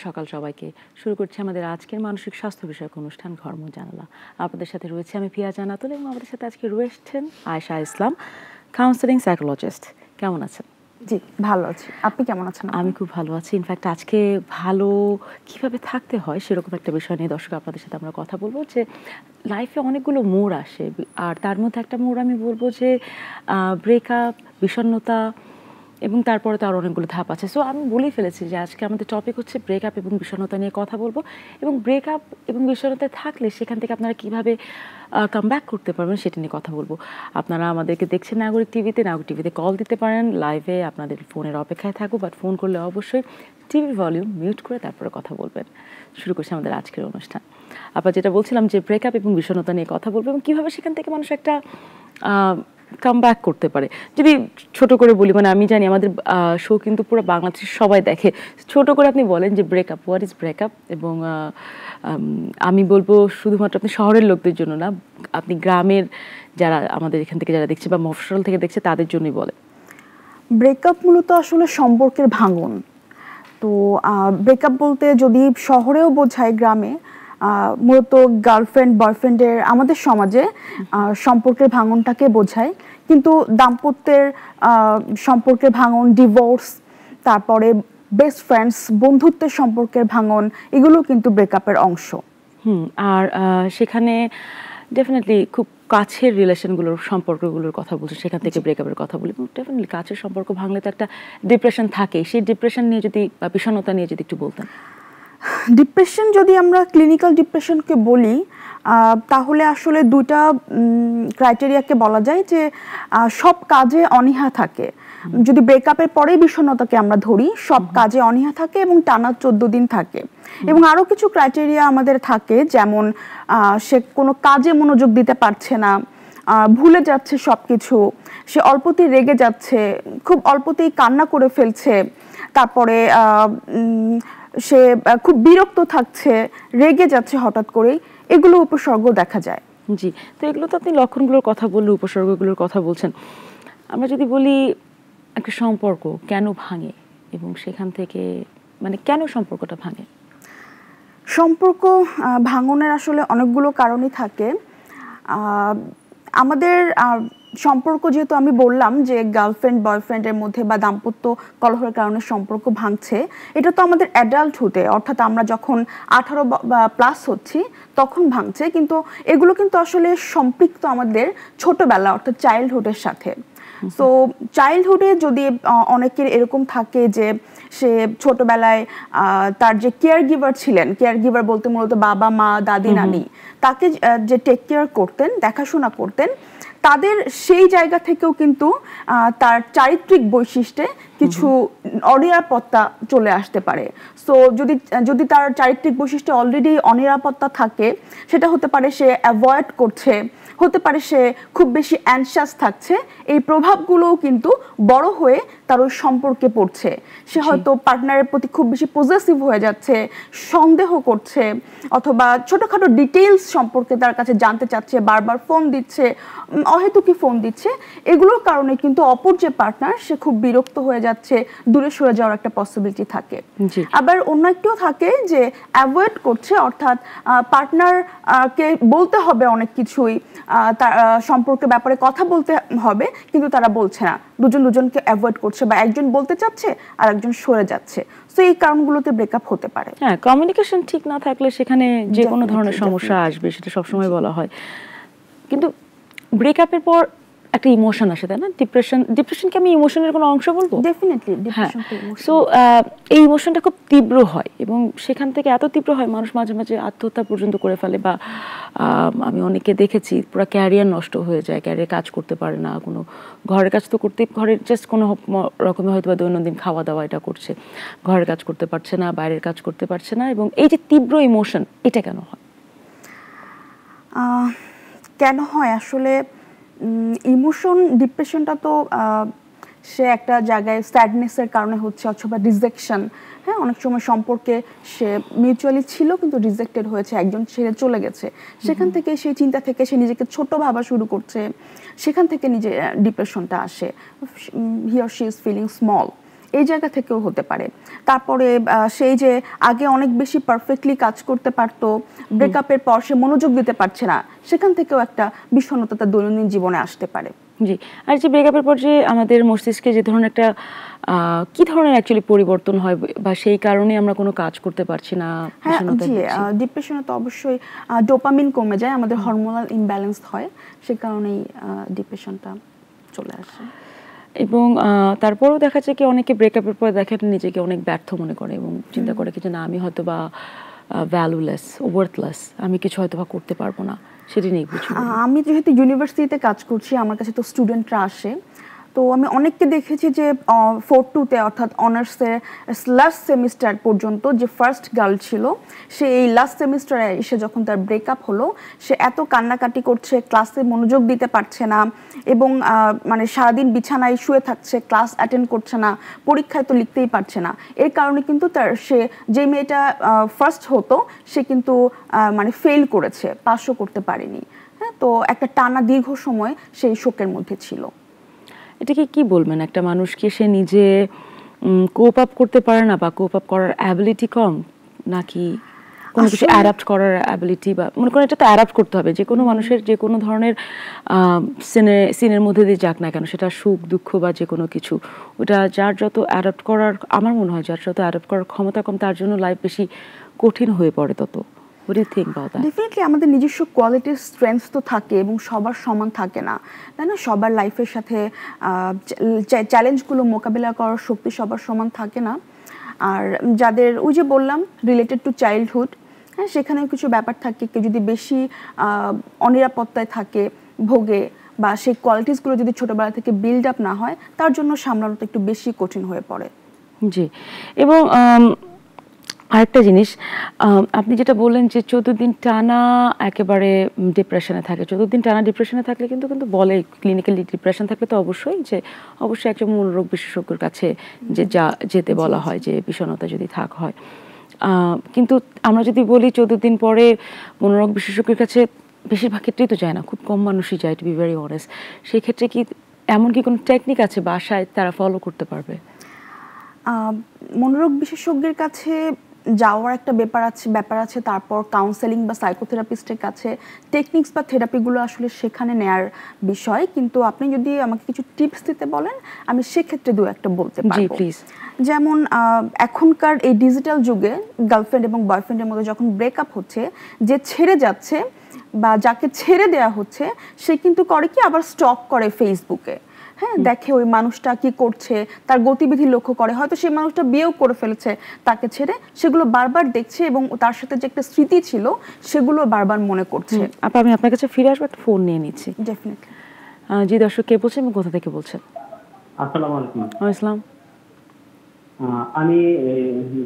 সকাল সবাইকে। শুরু করছি আমাদের আজকের মানসিক স্বাস্থ্য বিষয়ক অনুষ্ঠান ঘরমুখ জানালা। আপনাদের সাথে রয়েছে আমি পিয়া জানাতুল এবং আমাদের সাথে আজকে রয়েছেন আয়েশা ইসলাম, কাউন্সেলিং সাইকোলজিস্ট। কেমন আছেন? জি, ভালো আছি। আপনি কেমন আছেন? আমি খুব ভালো আছি। ইনফ্যাক্ট আজকে ভালো কিভাবে থাকতে হয় সেরকম একটা বিষয় নিয়ে দর্শক আপনাদের সাথে আমরা কথা বলবো, যে লাইফে অনেকগুলো মোড় আসে, আর তার মধ্যে একটা মোড় আমি বলবো যে ব্রেকআপ, বিষণ্ণতা, এবং তারপরে তো আরও অনেকগুলো ধাপ আছে। সো আমি বলেই ফেলেছি যে আজকে আমাদের টপিক হচ্ছে ব্রেকআপ এবং বিষণ্ণতা নিয়ে কথা বলবো, এবং ব্রেকআপ এবং বিষণ্ণতায় থাকলে সেখান থেকে আপনারা কীভাবে কাম ব্যাক করতে পারবেন সেটা নিয়ে কথা বলবো। আপনারা আমাদেরকে দেখছেন নাগরিক টিভিতে কল দিতে পারেন, লাইভে আপনাদের ফোনের অপেক্ষায় থাকবো, বাট ফোন করলে অবশ্যই টিভির ভলিউম মিউট করে তারপরে কথা বলবেন। শুরু করছি আমাদের আজকের অনুষ্ঠান। আপনার যেটা বলছিলাম যে ব্রেকআপ এবং বিষণ্ণতা নিয়ে কথা বলবো এবং কীভাবে সেখান থেকে মানুষ একটা কাম ব্যাক করতে পারে। যদি ছোট করে বলি, মানে আমি জানি আমাদের শো কিন্তু পুরো বাংলাদেশের সবাই দেখে, ছোট করে আপনি বলেন যে ব্রেকআপ, হোয়াট ইজ ব্রেকআপ। এবং আমি বলবো শুধুমাত্র আপনি শহরের লোকদের জন্য না, আপনি গ্রামের যারা আমাদের এখান থেকে যারা দেখছে বা মফস্বল থেকে দেখছে তাদের জন্যই বলে। ব্রেকআপ মূলত আসলে সম্পর্কের ভাঙন। তো ব্রেকআপ বলতে যদি শহরেও বোঝায়, গ্রামে মূলত গার্লফ্রেন্ড বয়ফ্রেন্ডের আমাদের সমাজে সম্পর্কের ভাঙনটাকে বোঝায়। কিন্তু দাম্পত্যের সম্পর্কের ভাঙন, ডিভোর্স, তারপরে বেস্ট ফ্রেন্ডস, বন্ধুত্বের সম্পর্কের ভাঙন, এগুলো কিন্তু ব্রেকআপের অংশ। আর সেখানে ডেফিনেটলি খুব কাছের রিলেশনগুলোর সম্পর্কগুলোর কথা বলছি, সেখান থেকে ব্রেকআপের কথা বলি। ডেফিনেটলি কাছের সম্পর্ক ভাঙলে তো একটা ডিপ্রেশন থাকে, সেই ডিপ্রেশন নিয়ে যদি বা বিষণ্ণতা নিয়ে যদি একটু বলতেন। ডিপ্রেশন যদি আমরা ক্লিনিক্যাল ডিপ্রেশনকে বলি, তাহলে আসলে দুইটা ক্রাইটেরিয়াকে বলা যায় যে সব কাজে অনীহা থাকে। যদি ব্রেকআপের পরেই বিষণ্ণতাকে আমরা ধরি, সব কাজে অনীহা থাকে এবং টানা 14 দিন থাকে। এবং আরও কিছু ক্রাইটেরিয়া আমাদের থাকে, যেমন সে কোনো কাজে মনোযোগ দিতে পারছে না, ভুলে যাচ্ছে সব কিছু, সে অল্পতেই রেগে যাচ্ছে, খুব অল্পতেই কান্না করে ফেলছে, তারপরে সে খুব বিরক্ত থাকছে, রেগে যাচ্ছে হঠাৎ করেই, এগুলো উপসর্গ দেখা যায়। জি, তো এগুলো তো আপনি লক্ষণগুলোর কথা বললেন, উপসর্গগুলোর কথা বলছেন। আমরা যদি বলি একটা সম্পর্ক কেন ভাঙে এবং সেখান থেকে মানে কেন সম্পর্কটা ভাঙে? সম্পর্ক ভাঙনের আসলে অনেকগুলো কারণই থাকে। আমাদের সম্পর্ক, যেহেতু আমি বললাম যে গার্লফ্রেন্ড বয়ফ্রেন্ডের মধ্যে বা দাম্পত্য কলহের কারণে সম্পর্ক ভাঙছে, এটা তো আমাদের অ্যাডাল্টহুডে, অর্থাৎ আমরা যখন 18 প্লাস হচ্ছি তখন ভাঙছে। কিন্তু এগুলো কিন্তু আসলে সম্পৃক্ত আমাদের ছোটবেলা, অর্থাৎ চাইল্ডহুডের সাথে। সো চাইল্ডহুডে যদি অনেকের এরকম থাকে যে সে ছোটবেলায় তার যে কেয়ার গিভার ছিলেন, কেয়ার গিভার বলতে মূলত বাবা মা দাদি নানি, তাকে যে টেক কেয়ার করতেন, দেখাশোনা করতেন, তাদের সেই জায়গা থেকেও কিন্তু তার চারিত্রিক বৈশিষ্ট্যে কিছু অনিরাপত্তা চলে আসতে পারে। সো যদি তার চারিত্রিক বৈশিষ্ট্যে অলরেডি অনিরাপত্তা থাকে, সেটা হতে পারে সে অ্যাভয়েড করছে, হতে পারে সে খুব বেশি অ্যানশাস থাকছে, এই প্রভাবগুলোও কিন্তু বড় হয়ে তার ওই সম্পর্কে পড়ছে। সে হয়তো পার্টনারের প্রতি খুব বেশি পজেসিভ হয়ে যাচ্ছে, সন্দেহ করছে, অথবা ছোটোখাটো ডিটেইলস সম্পর্কে তার কাছে জানতে চাচ্ছে, বারবার ফোন দিচ্ছে, অহেতুকি ফোন দিচ্ছে। এগুলোর কারণে কিন্তু অপর যে পার্টনার, সে খুব বিরক্ত হয়ে যাচ্ছে, দূরে সরে যাওয়ার একটা পসিবিলিটি থাকে। আবার অন্য একটিও থাকে যে অ্যাভয়েড করছে, অর্থাৎ পার্টনারকে বলতে হবে অনেক কিছুই, তার সম্পর্কের ব্যাপারে কথা বলতে হবে, কিন্তু তারা বলছে না, দুজনকে অ্যাভয়েড করছে, বা একজন বলতে চাচ্ছে আর একজন সরে যাচ্ছে। সো এই কারণগুলোতে ব্রেকআপ হতে পারে। হ্যাঁ, কমিউনিকেশন ঠিক না থাকলে সেখানে যে কোনো ধরনের সমস্যা আসবে, সেটা সবসময় বলা হয়। কিন্তু ব্রেকআপের পর একটা ইমোশন আসে, তাই না? ডিপ্রেশনকে আমি ইমোশনের কোনো অংশ বলবো? ডেফিনেটলি। সো এই ইমোশনটা খুব তীব্র হয় এবং সেখান থেকে এত তীব্র হয় মানুষ মাঝে মাঝে আত্মহত্যা পর্যন্ত করে ফেলে, বা আমি অনেকে দেখেছি পুরো ক্যারিয়ার নষ্ট হয়ে যায়, ক্যারিয়ার কাজ করতে পারে না, কোনো ঘরের কাজ তো করতে, ঘরের জাস্ট কোনো রকমে হয়তো বা দৈনন্দিন খাওয়া দাওয়া এটা করছে, ঘরের কাজ করতে পারছে না, বাইরের কাজ করতে পারছে না। এবং এই যে তীব্র ইমোশন, এটা কেন হয়? কেন হয় আসলে ইমোশন, ডিপ্রেশনটা তো সে একটা জায়গায় স্যাডনেসের কারণে হচ্ছে, অথবা রিজেকশন। হ্যাঁ, অনেক সময় সম্পর্কে সে মিউচুয়ালি ছিল কিন্তু রিজেক্টেড হয়েছে, একজন ছেড়ে চলে গেছে, সেখান থেকে সেই চিন্তা থেকে সে নিজেকে ছোট ভাবা শুরু করছে, সেখান থেকে নিজে ডিপ্রেশনটা আসে। He or she is feeling small, এই জায়গা থেকেও হতে পারে। তারপরে সেই যে আগে অনেক বেশি পারফেক্টলি কাজ করতে পারতো, ব্রেকআপের পর সে মনোযোগ দিতে পারছে না, সেখান থেকেও একটা বিষণ্ণতা তার দৈনন্দিন জীবনে আসতে পারে। জি, আর যে ব্রেকআপের পর যে আমাদের মস্তিষ্কে যে ধরনের একটা কি ধরনের অ্যাকচুয়ালি পরিবর্তন হয় বা সেই কারণে আমরা কোনো কাজ করতে পারছি না? হ্যাঁ জি, ডিপ্রেশনে তো অবশ্যই ডোপামিন কমে যায়, আমাদের হরমোনাল ইমব্যালেন্স হয়, সে কারণেই ডিপ্রেশনটা চলে আসে। এবং তারপরেও দেখা যায় কি অনেকে ব্রেকআপের পরে দেখেন নিজেকে অনেক ব্যর্থ মনে করে এবং চিন্তা করে কি যে না আমি হয়তো বা ভ্যালুলেস, ওয়ার্থলেস, আমি কিছু হয়তো বা করতে পারবো না, সেটা নিয়ে কিছু। আমি যেহেতু ইউনিভার্সিটিতে কাজ করছি, আমার কাছে তো স্টুডেন্টরা আসে, তো আমি অনেককে দেখেছি যে 4-2-তে অর্থাৎ অনার্সের লাস্ট সেমিস্টার পর্যন্ত যে ফার্স্ট গার্ল ছিল, সে এই লাস্ট সেমিস্টারে এসে যখন তার ব্রেকআপ হলো, সে এত কান্নাকাটি করছে, ক্লাসে মনোযোগ দিতে পারছে না এবং মানে সারাদিন বিছানায় শুয়ে থাকছে, ক্লাস অ্যাটেন্ড করছে না, পরীক্ষায় তো লিখতেই পারছে না। এর কারণে কিন্তু সে যে মেয়েটা ফার্স্ট হতো সে কিন্তু মানে ফেল করেছে, পাসও করতে পারেনি। হ্যাঁ, তো একটা টানা দীর্ঘ সময় সেই শোকের মধ্যে ছিল। এটাকে কি বলবেন, একটা মানুষকে সে নিজে কোপ আপ করতে পারে না বা কোপ আপ করার অ্যাবিলিটি কম, নাকি কোনো কিছু অ্যাডাপ্ট করার অ্যাবিলিটি, বা মনে করেন এটা তো অ্যাডাপ্ট করতে হবে যে কোনো মানুষের যে কোনো ধরনের সিনের মধ্যে দিয়ে যাক না কেন, সেটা সুখ দুঃখ বা যে কোনো কিছু, ওটা যার যত অ্যাডাপ্ট করার, আমার মনে হয় যার যত অ্যাডাপ্ট করার ক্ষমতা কম তার জন্য লাইফ বেশি কঠিন হয়ে পড়ে তত। What do you think about that? Definitely আমাদের নিজস্ব কোয়ালিটির স্ট্রেংথ তো থাকে এবং সবার সমান থাকে না, তাই না? সবার লাইফের সাথে চ্যালেঞ্জগুলো মোকাবিলা করার শক্তি সবার সমান থাকে না। আর যাদের ওই যে বললাম রিলেটেড টু চাইল্ডহুড, হ্যাঁ, সেখানেও কিছু ব্যাপার থাকে, কেউ যদি বেশি অনিরাপত্তায় থাকে, ভোগে, বা সেই কোয়ালিটিসগুলো যদি ছোটোবেলা থেকে বিল্ড আপ না হয়, তার জন্য সামলানোটা একটু বেশি কঠিন হয়ে পড়ে। জি, এবং আরেকটা জিনিস, আপনি যেটা বললেন যে 14 দিন টানা একেবারে ডিপ্রেশনে থাকে, 14 দিন টানা ডিপ্রেশনে থাকলে কিন্তু বলে ক্লিনিক্যালি ডিপ্রেশন থাকলে তো অবশ্যই একজন মনোরোগ বিশেষজ্ঞের কাছে যেতে বলা হয় যে বিষণ্ণতা যদি হয়। কিন্তু আমরা যদি বলি 14 দিন পরে মনোরোগ বিশেষজ্ঞের কাছে বেশিরভাগ ক্ষেত্রেই তো যায় না, খুব কম মানুষই যায়, টু বি ভেরি অনেস্ট। সেই ক্ষেত্রে কি এমন কি কোনো টেকনিক আছে বাসায় তারা ফলো করতে পারবে? মনোরোগ বিশেষজ্ঞের কাছে যাওয়ার একটা ব্যাপার আছে, তারপর কাউন্সেলিং বা সাইকোথেরাপিস্টের কাছে টেকনিক্স বা থেরাপিগুলো আসলে সেখানে নেয়ার বিষয়। কিন্তু আপনি যদি আমাকে কিছু টিপস দিতে বলেন, আমি সেক্ষেত্রে দু একটা বলতে পারবো। যেমন এখনকার এই ডিজিটাল যুগে গার্লফ্রেন্ড এবং বয়ফ্রেন্ডের মধ্যে যখন ব্রেকআপ হচ্ছে, যে ছেড়ে যাচ্ছে বা যাকে ছেড়ে দেওয়া হচ্ছে, সে কিন্তু করে কি আবার স্টক করে ফেসবুকে, হ্যাঁ, দেখে ওই মানুষটা কি করছে, তার গতিবিধি লক্ষ্য করে, হয়তো সেই মানুষটা বিয়েও করে ফেলেছে তাকে ছেড়ে, সেগুলো বারবার দেখছে এবং তার সাথে যে একটা স্মৃতি ছিল সেগুলো বারবার মনে করছে। আমি আপনার কাছে ফিরে আসবো, একটা ফোন নিয়ে নিচ্ছি। ডেফিনেটলি। জি দর্শক, কে বলছেন এবং কোথা থেকে বলছেন? আসসালামু আলাইকুম। আসসালাম। আমি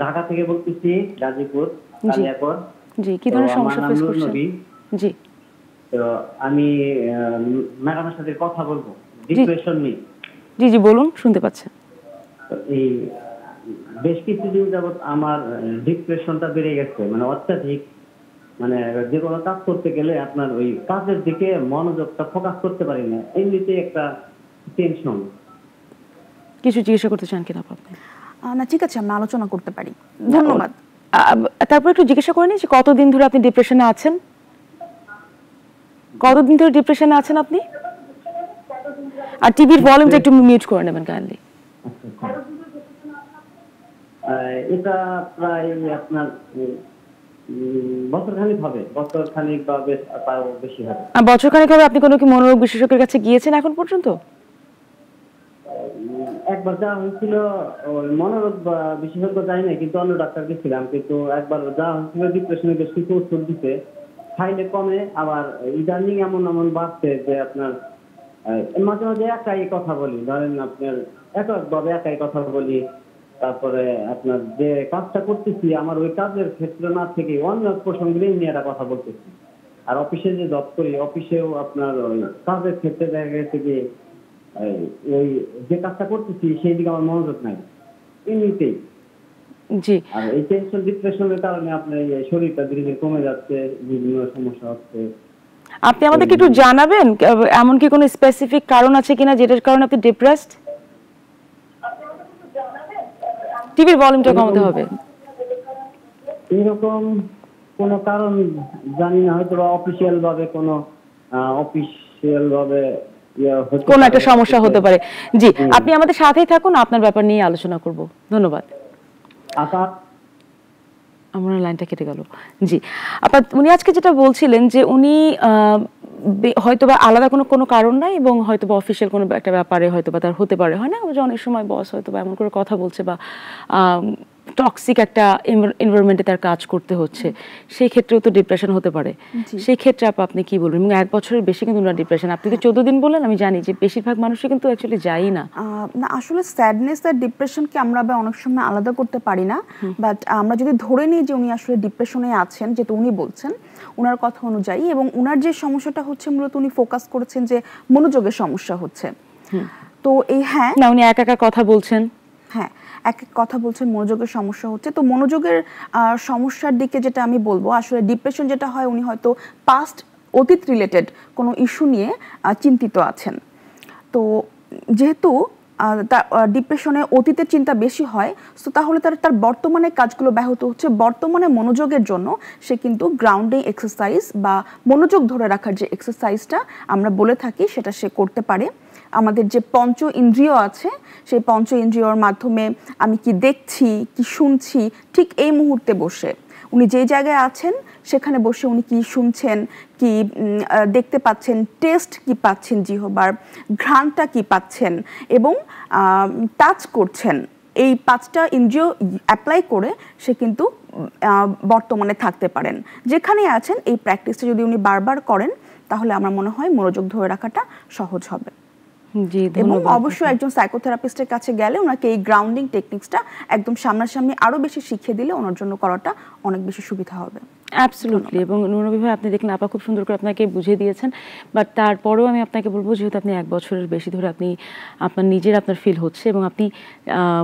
ঢাকা থেকে বলতেছি, গাজীপুর কালিয়াকর। জি, কি ধরনের সমস্যা ফেস করছেন? জি, তো আমি ম্যাডামের সাথে কথা বলবো ডিপ্রেশন নিয়ে। জি জি বলুন, শুনতে পাচ্ছেন। এই বেশ কিছুদিন যাবত আমার ডিপ্রেশনটা বেড়ে গেছে, মানে অত্যাধিক, মানে যে কোনো কাজ করতে গেলে আপনার ওই কাজের দিকে মনোযোগটা ফোকাস করতে পারি না, এমনিতে একটা টেনশন। কিছু জিজ্ঞাসা করতে চান কিনা আপনি? না, ঠিক আছে, আমরা আলোচনা করতে পারি, ধন্যবাদ। তারপর একটু জিজ্ঞাসা করে নিই যে কতদিন ধরে আপনি ডিপ্রেশনে আছেন? কতদিন ধরে ডিপ্রেশনে আছেন আপনি? আর টিভির ভলিউমটা একটু মিউট করে নেবেন কাইন্ডলি। এটা প্রায় আপনার বছরখানিক হবে, বছরখানিক বা তাও বেশি হবে। বছরখানিক হবে। আপনি কোনো কি মনোরোগ বিশেষজ্ঞের কাছে গিয়েছেন এখন পর্যন্ত? একবার যাওয়া হয়েছিল, মনোরোগ বিশেষজ্ঞ যাই না, কিন্তু অন্য ডাক্তার গেছিলাম, কিন্তু একবার যাওয়া হয়েছিল, ডিপ্রেশনের বেশ কিছু ওষুধ দিতে, খাইলে কমে, আবার ইদানিং এমন বাড়ছে যে আপনার মাঝে মাঝে একাই কথা বলি, ধরেন আপনার এককভাবে একাই কথা বলি। তারপরে আপনার যে কাজটা করতেছি, আমার ওই কাজের ক্ষেত্রে না থেকে অন্য প্রসঙ্গে নিয়ে একটা কথা বলতেছি। আর অফিসে যে জব করি, অফিসেও আপনার ওই কাজের ক্ষেত্রে দেখা গেছে কি ওই যে কাজটা করতেছি সেই দিকে আমার মনোযোগ নাই এমনিতেই। জি, আর এই টেনশন ডিপ্রেশনের কারণে আপনার এই শরীরটা ধীরে ধীরে কমে যাচ্ছে, বিভিন্ন সমস্যা হচ্ছে। আপনি আমাদেরকে একটু জানাবেন এমন কি কোনো স্পেসিফিক কারণ আছে কিনা যেটার কারণে আপনি ডিপ্রেসড? টিভির ভলিউমটা কমাতে হবে। এরকম কোনো কারণ জানি না, হয়তো বা অফিসিয়াল ভাবে কোনো কোনো একটা সমস্যা হতে পারে। জি, আপনি আমাদের সাথেই থাকুন, আপনার ব্যাপার নিয়ে আলোচনা করব। ধন্যবাদ। আমার লাইনটা কেটে গেল। জি, উনি আজকে যেটা বলছিলেন যে উনি হয়তোবা আলাদা কোনো কারণ নাই এবং হয়তোবা অফিসিয়াল কোনো একটা ব্যাপারে হয়তোবা তার হতে পারে, হয় না যে অনেক সময় বস হয়তোবা এমন করে কথা বলছে বা টক্সিক একটা এনভায়রনমেন্টে তার কাজ করতে হচ্ছে, সেই ক্ষেত্রেও তো ডিপ্রেশন হতে পারে। সেই ক্ষেত্রে আপনি কি বলবেন? এবং 1 বছরের বেশি কিন্তু না ডিপ্রেশন, আপনি তো 14 দিন বললেন, আমি জানি যে বেশিরভাগ মানুষই কিন্তু অ্যাকচুয়ালি যায়ই না। না, আসলে স্যাডনেস আর ডিপ্রেশনকে আমরা অনেক সময় আলাদা করতে পারি না, বাট আমরা যদি ধরে নিই যে উনি আসলে ডিপ্রেশনে আছেন, যেটা উনি বলছেন ওনার কথা অনুযায়ী, এবং ওনার যে সমস্যাটা হচ্ছে মূলত উনি ফোকাস করেছেন যে মনোযোগের সমস্যা হচ্ছে। তো এই না, উনি একা একা কথা বলছেন, এক কথা বলছেন মনোযোগের সমস্যা হচ্ছে। তো মনোযোগের সমস্যার দিকে যেটা আমি বলবো, আসলে ডিপ্রেশন যেটা হয়, উনি হয়তো অতীত রিলেটেড কোনো ইস্যু নিয়ে চিন্তিত আছেন। তো যেহেতু ডিপ্রেশনে অতীতের চিন্তা বেশি হয়, তো তাহলে তার বর্তমানে কাজগুলো ব্যাহত হচ্ছে। বর্তমানে মনোযোগের জন্য সে কিন্তু গ্রাউন্ডিং এক্সারসাইজ বা মনোযোগ ধরে রাখার যে এক্সারসাইজটা আমরা বলে থাকি সেটা সে করতে পারে। আমাদের যে পঞ্চ ইন্দ্রিয় আছে, সেই পঞ্চ ইন্দ্রিয়র মাধ্যমে আমি কি দেখছি, কি শুনছি, ঠিক এই মুহূর্তে বসে উনি যেই জায়গায় আছেন সেখানে বসে উনি কি শুনছেন, কি দেখতে পাচ্ছেন, টেস্ট কি পাচ্ছেন জিহ্বার, ঘ্রাণটা কি পাচ্ছেন এবং টাচ করছেন, এই 5টা ইন্দ্রিয় অ্যাপ্লাই করে সে কিন্তু বর্তমানে থাকতে পারেন। যেখানে আছেন এই প্র্যাকটিসটা যদি উনি বারবার করেন, তাহলে আমার মনে হয় মনোযোগ ধরে রাখাটা সহজ হবে। এবং অবশ্যই একজন সাইকোথেরাপিস্টের কাছে গেলে ওনাকে এই গ্রাউন্ডিং টেকনিক্সটা একদম সামনাসামনি আরো বেশি শিখিয়ে দিলে ওনার জন্য করাটা অনেক বেশি সুবিধা হবে। অ্যাবসলিউটলি। এবং নুরনবী ভাই, আপনি দেখলেন আপা খুব সুন্দর করে আপনাকে বুঝিয়ে দিয়েছেন, বাট তারপরেও আমি আপনাকে বলবো, যেহেতু আপনি 1 বছরের বেশি ধরে আপনার ফিল হচ্ছে এবং আপনি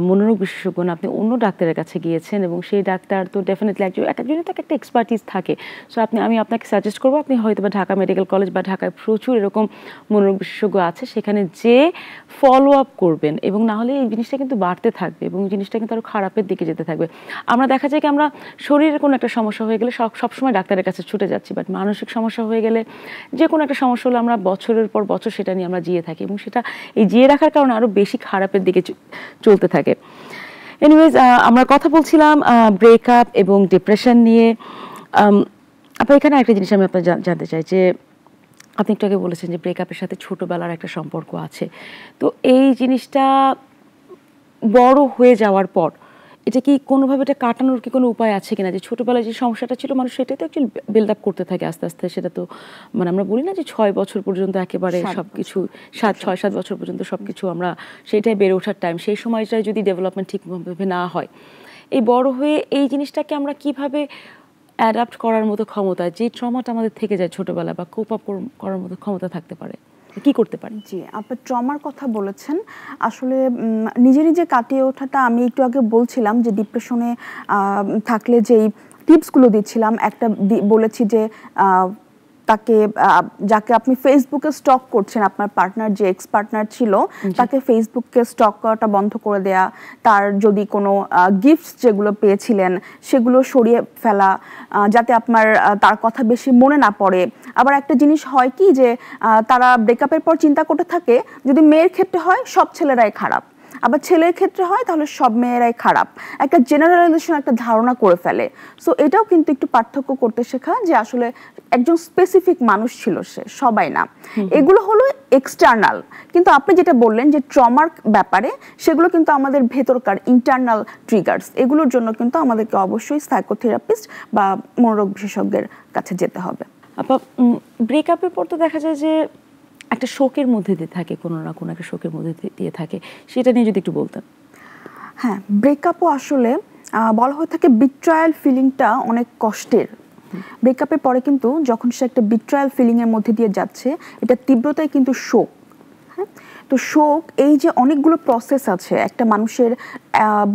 মনোরোগ বিশেষজ্ঞ না, আপনি অন্য ডাক্তারের কাছে গিয়েছেন এবং সেই ডাক্তার তো ডেফিনেটলি একজনের তো একটা এক্সপার্টিস থাকে। সো আমি আপনাকে সাজেস্ট করবো, আপনি হয়তো বা ঢাকা মেডিকেল কলেজ বা ঢাকায় প্রচুর এরকম মনোরোগ বিশেষজ্ঞ আছে, সেখানে যে ফলো আপ করবেন, এবং না হলে এই জিনিসটা কিন্তু বাড়তে থাকবে এবং জিনিসটা কিন্তু আরও খারাপের দিকে যেতে থাকবে। আমরা দেখা যায় কি, আমরা শরীরের কোনো একটা সমস্যা হয়ে গেলে সবসময় ডাক্তারের কাছে ছুটে যাচ্ছি, বাট মানসিক সমস্যা হয়ে গেলে, যে কোনো একটা সমস্যা হলে আমরা বছরের পর বছর সেটা নিয়ে আমরা জিয়ে থাকি এবং সেটা এই জিয়ে রাখার কারণে আরও বেশি খারাপের দিকে চলতে থাকে। এনিওয়েজ, আমরা কথা বলছিলাম ব্রেকআপ এবং ডিপ্রেশন নিয়ে। আপনার এখানে একটা জিনিস আমি আপনার জানতে চাই যে আপনি একটু আগে বলেছেন যে ব্রেকআপের সাথে ছোটোবেলার একটা সম্পর্ক আছে, তো এই জিনিসটা বড় হয়ে যাওয়ার পর এটা কি কোনোভাবে এটা কাটানোর কি কোনো উপায় আছে কিনা? যে ছোটোবেলায় যে সমস্যাটা ছিল মানুষ সেটাই তো অ্যাকচুয়ালি বিল্ড আপ করতে থাকে আস্তে আস্তে, সেটা তো আমরা বলি না যে 6 বছর পর্যন্ত একেবারে সব কিছু, 6-7 বছর পর্যন্ত সব কিছু আমরা সেটাই বেড়ে ওঠার টাইম, সেই সময়টায় যদি ডেভেলপমেন্ট ঠিকভাবে না হয়, এই বড় হয়ে এই জিনিসটাকে আমরা কিভাবে অ্যাডাপ্ট করার মতো ক্ষমতা, যে ট্রমাটা আমাদের থেকে যায় ছোটোবেলা, বা কোপ আপ করার মতো ক্ষমতা থাকতে পারে, কি করতে পারি? জি, আপনি ট্রমার কথা বলেছেন। আসলে নিজে নিজে কাটিয়ে ওঠাটা, আমি একটু আগে বলছিলাম যে ডিপ্রেশনে থাকলে যেই টিপসগুলো দিচ্ছিলাম, একটা বলেছি যে তাকে, যাকে আপনি ফেসবুকে স্টক করছেন, আপনার পার্টনার যে এক্স পার্টনার ছিল, তাকে ফেসবুকে স্টক করাটা বন্ধ করে দেয়া, তার যদি কোনো গিফটস যেগুলো পেয়েছিলেন সেগুলো সরিয়ে ফেলা, যাতে আপনার তার কথা বেশি মনে না পড়ে। আবার একটা জিনিস হয় কি, যে তারা ব্রেকআপের পর চিন্তা করতে থাকে, যদি মেয়ের ক্ষেত্রে হয় সব ছেলেরাই খারাপ, আবার ছেলের ক্ষেত্রে হয় তাহলে সব মেয়েরাই খারাপ, একটা জেনারেলাইজেশন, একটা ধারণা করে ফেলে। সো এটাও কিন্তু একটু পার্থক্য করতে শেখা, যে আসলে একজন স্পেসিফিক মানুষ ছিল সে, সবাই না। এগুলো হলো এক্সটার্নাল, কিন্তু আপনি যেটা বললেন যে ট্রমার ব্যাপারে, সেগুলো কিন্তু আমাদের ভেতরকার ইন্টারনাল ট্রিগার্স, এগুলোর জন্য কিন্তু আমাদেরকে অবশ্যই সাইকোথেরাপিস্ট বা মনোরোগ বিশেষজ্ঞের কাছে যেতে হবে। আপা, ব্রেকআপের পর তো দেখা যায় যে একটা শোকের মধ্যে দিয়ে থাকে, কোনো না কোনো একটা শোকের মধ্যে দিয়ে থাকে, সেটা নিয়ে যদি একটু বলতেন। হ্যাঁ, ব্রেকআপও আসলে বলা হয়ে থাকে বিট্রায়াল ফিলিংটা অনেক কষ্টের। ব্রেকআপের পরে কিন্তু যখন সে একটা বিট্রায়াল ফিলিংয়ের মধ্যে দিয়ে যাচ্ছে, এটা তীব্রতায় কিন্তু শোক। হ্যাঁ, তো শোক, এই যে অনেকগুলো প্রসেস আছে একটা মানুষের,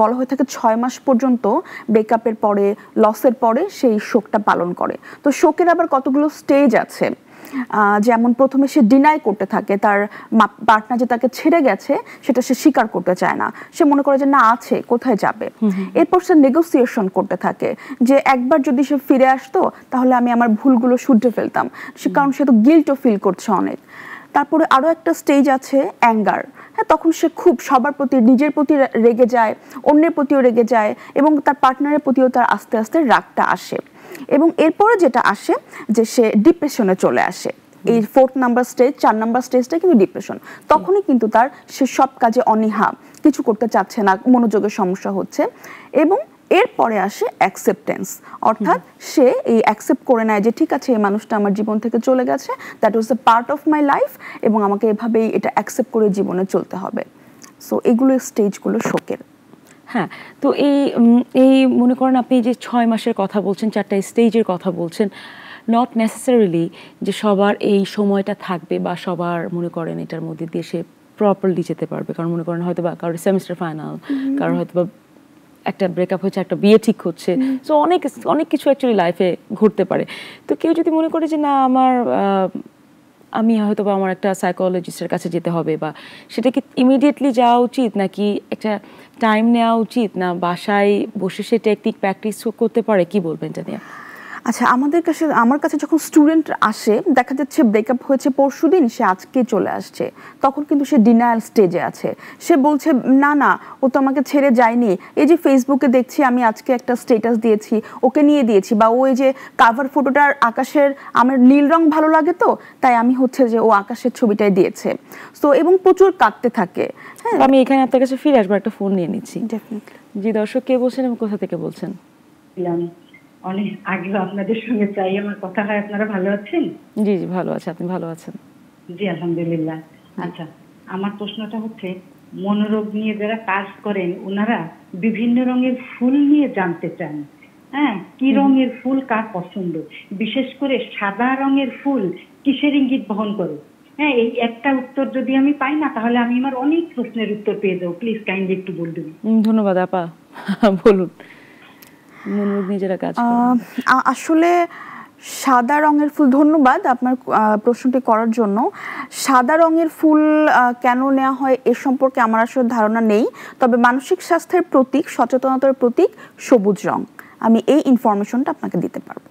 বলা হয়ে থাকে 6 মাস পর্যন্ত ব্রেকআপের পরে, লসের পরে সেই শোকটা পালন করে। তো শোকের আবার কতগুলো স্টেজ আছে। যেমন প্রথমে সে ডিনাই করতে থাকে, তার পার্টনার যে তাকে ছেড়ে গেছে সেটা সে স্বীকার করতে চায় না, সে মনে করে যে না আছে, কোথায় যাবে। এরপর সে নেগোসিয়েশন করতে থাকে যে একবার যদি সে ফিরে আসতো তাহলে আমি আমার ভুলগুলো শুধরে ফেলতাম, কারণ সে তো গিল্টও ফিল করছে অনেক। তারপরে আরও একটা স্টেজ আছে অ্যাঙ্গার। হ্যাঁ, তখন সে খুব সবার প্রতি, নিজের প্রতি রেগে যায়, অন্যের প্রতিও রেগে যায়, এবং তার পার্টনারের প্রতিও তার আস্তে আস্তে রাগটা আসে। এবং এরপরে যেটা আসে যে সে ডিপ্রেশনে চলে আসে। এই 4th নাম্বার স্টেজ, 4 নাম্বার স্টেজটা কিন্তু ডিপ্রেশন। তখনই কিন্তু তার সে সব কাজে অনীহা, কিছু করতে চাচ্ছে না, মনোযোগের সমস্যা হচ্ছে। এবং এরপরে আসে অ্যাকসেপ্টেন্স, অর্থাৎ সে এই অ্যাকসেপ্ট করে নেয় যে ঠিক আছে এই মানুষটা আমার জীবন থেকে চলে গেছে, that was the part of my life, এবং আমাকে এভাবেই এটা অ্যাকসেপ্ট করে জীবনে চলতে হবে। সো এগুলো স্টেজগুলো শোকের। হ্যাঁ, তো এই মনে করেন আপনি যে 6 মাসের কথা বলছেন, 4টা স্টেজের কথা বলছেন, নট নেসেসারিলি যে সবার এই সময়টা থাকবে বা সবার মনে করেন এটার মধ্যে দিয়ে সে প্রপারলি যেতে পারবে। কারণ মনে করেন হয়তো বা কারোর সেমিস্টার ফাইনাল, কারোর হয়তো বা একটা ব্রেকআপ হচ্ছে, একটা বিয়ে ঠিক হচ্ছে, সো অনেক কিছু অ্যাকচুয়ালি লাইফে ঘটতে পারে। তো কেউ যদি মনে করে যে না আমি হয়তো বা আমার একটা সাইকোলজিস্টের কাছে যেতে হবে, বা সেটা কি ইমিডিয়েটলি যাওয়া উচিত, নাকি একটা টাইম নেওয়া উচিত, না বাসায় বসে সে টেকনিক প্র্যাকটিস করতে পারে, কি বলবেন এটা নিয়ে? আচ্ছা, আমার কাছে যখন স্টুডেন্ট আসে, দেখা যাচ্ছে ব্রেকআপ হয়েছে পরশুদিন, সে আজকে চলে আসছে, তখন কিন্তু সে ডিনায়াল স্টেজে আছে। সে বলছে না না, ও তো আমাকে ছেড়ে যায়নি, এই যে ফেসবুকে দেখছি আমি আজকে একটা স্টেটাস দিয়েছি, ওকে নিয়ে দিয়েছি, বা ওই যে কাভার ফটোটার আকাশের আমার নীল রং ভালো লাগে, তো তাই আমি হচ্ছে যে ও আকাশের ছবিটাই দিয়েছে। সো এবং প্রচুর কাঁদতে থাকে। হ্যাঁ, আমি এখানে আপনার কাছে ফিরে আসবো, একটা ফোন নিয়ে নিচ্ছি। ডেফিনেটলি। জি দর্শক, কে বলছেন এবং কোথা থেকে বলছেন? অনেক আগে আপনাদের সঙ্গে চাই আমার কথা হয়। আপনারা ভালো আছেন? জি জি ভালো আছে, আপনি ভালো আছেন? জি আলহামদুলিল্লাহ। আচ্ছা, আমার প্রশ্নটা হচ্ছে, মনোরোগ নিয়ে যারা কাজ করেন ওনারা বিভিন্ন রঙের ফুল নিয়ে জানতে চান। হ্যাঁ, কি রঙের ফুল কার পছন্দ, বিশেষ করে সাদা রঙের ফুল কিসের ইঙ্গিত বহন করে? হ্যাঁ, এই একটা উত্তর যদি আমি পাই না, তাহলে আমি আমার অনেক প্রশ্নের উত্তর পেয়ে যাবো। প্লিজ কাইন্ডলি একটু বলবেন। ধন্যবাদ আপা, বলুন। মনোরোগ নিয়ে যারা কাজ করেন। আসলে সাদা রঙের ফুল, ধন্যবাদ আপনার প্রশ্নটি করার জন্য। সাদা রঙের ফুল কেন নেওয়া হয় এ সম্পর্কে আমার আসলে ধারণা নেই, তবে মানসিক স্বাস্থ্যের প্রতীক, সচেতনতার প্রতীক সবুজ রং, আমি এই ইনফরমেশনটা আপনাকে দিতে পারবো।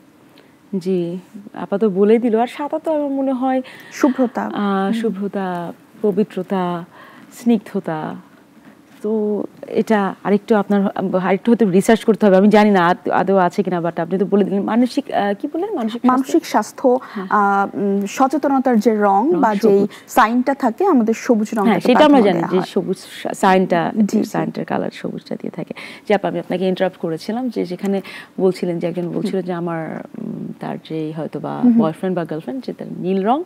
জি, আপা তো বলেই দিল। আর সাদা তো আমার মনে হয় শুভ্রতা, পবিত্রতা, স্নিগ্ধতা। তো এটা আরেকটু হয়তো রিসার্চ করতে হবে, আমি জানি না আদৌ আছে কিনা, বাট আপনি তো বলে দিলেন। মানসিক কি বললেন? মানসিক স্বাস্থ্য, সচেতনতার যে রং বা যে সাইনটা থাকে আমাদের সবুজ রং, সেটা আমরা জানি যে সবুজ সাইনটার কালার সবুজটা দিয়ে থাকে। যে আমি আপনাকে ইন্টারাপ্ট করেছিলাম, যে যেখানে বলছিলেন যে একজন বলছিল যে তার যে হয়তো বা বয়ফ্রেন্ড বা গার্লফ্রেন্ড, যে তার নীল রং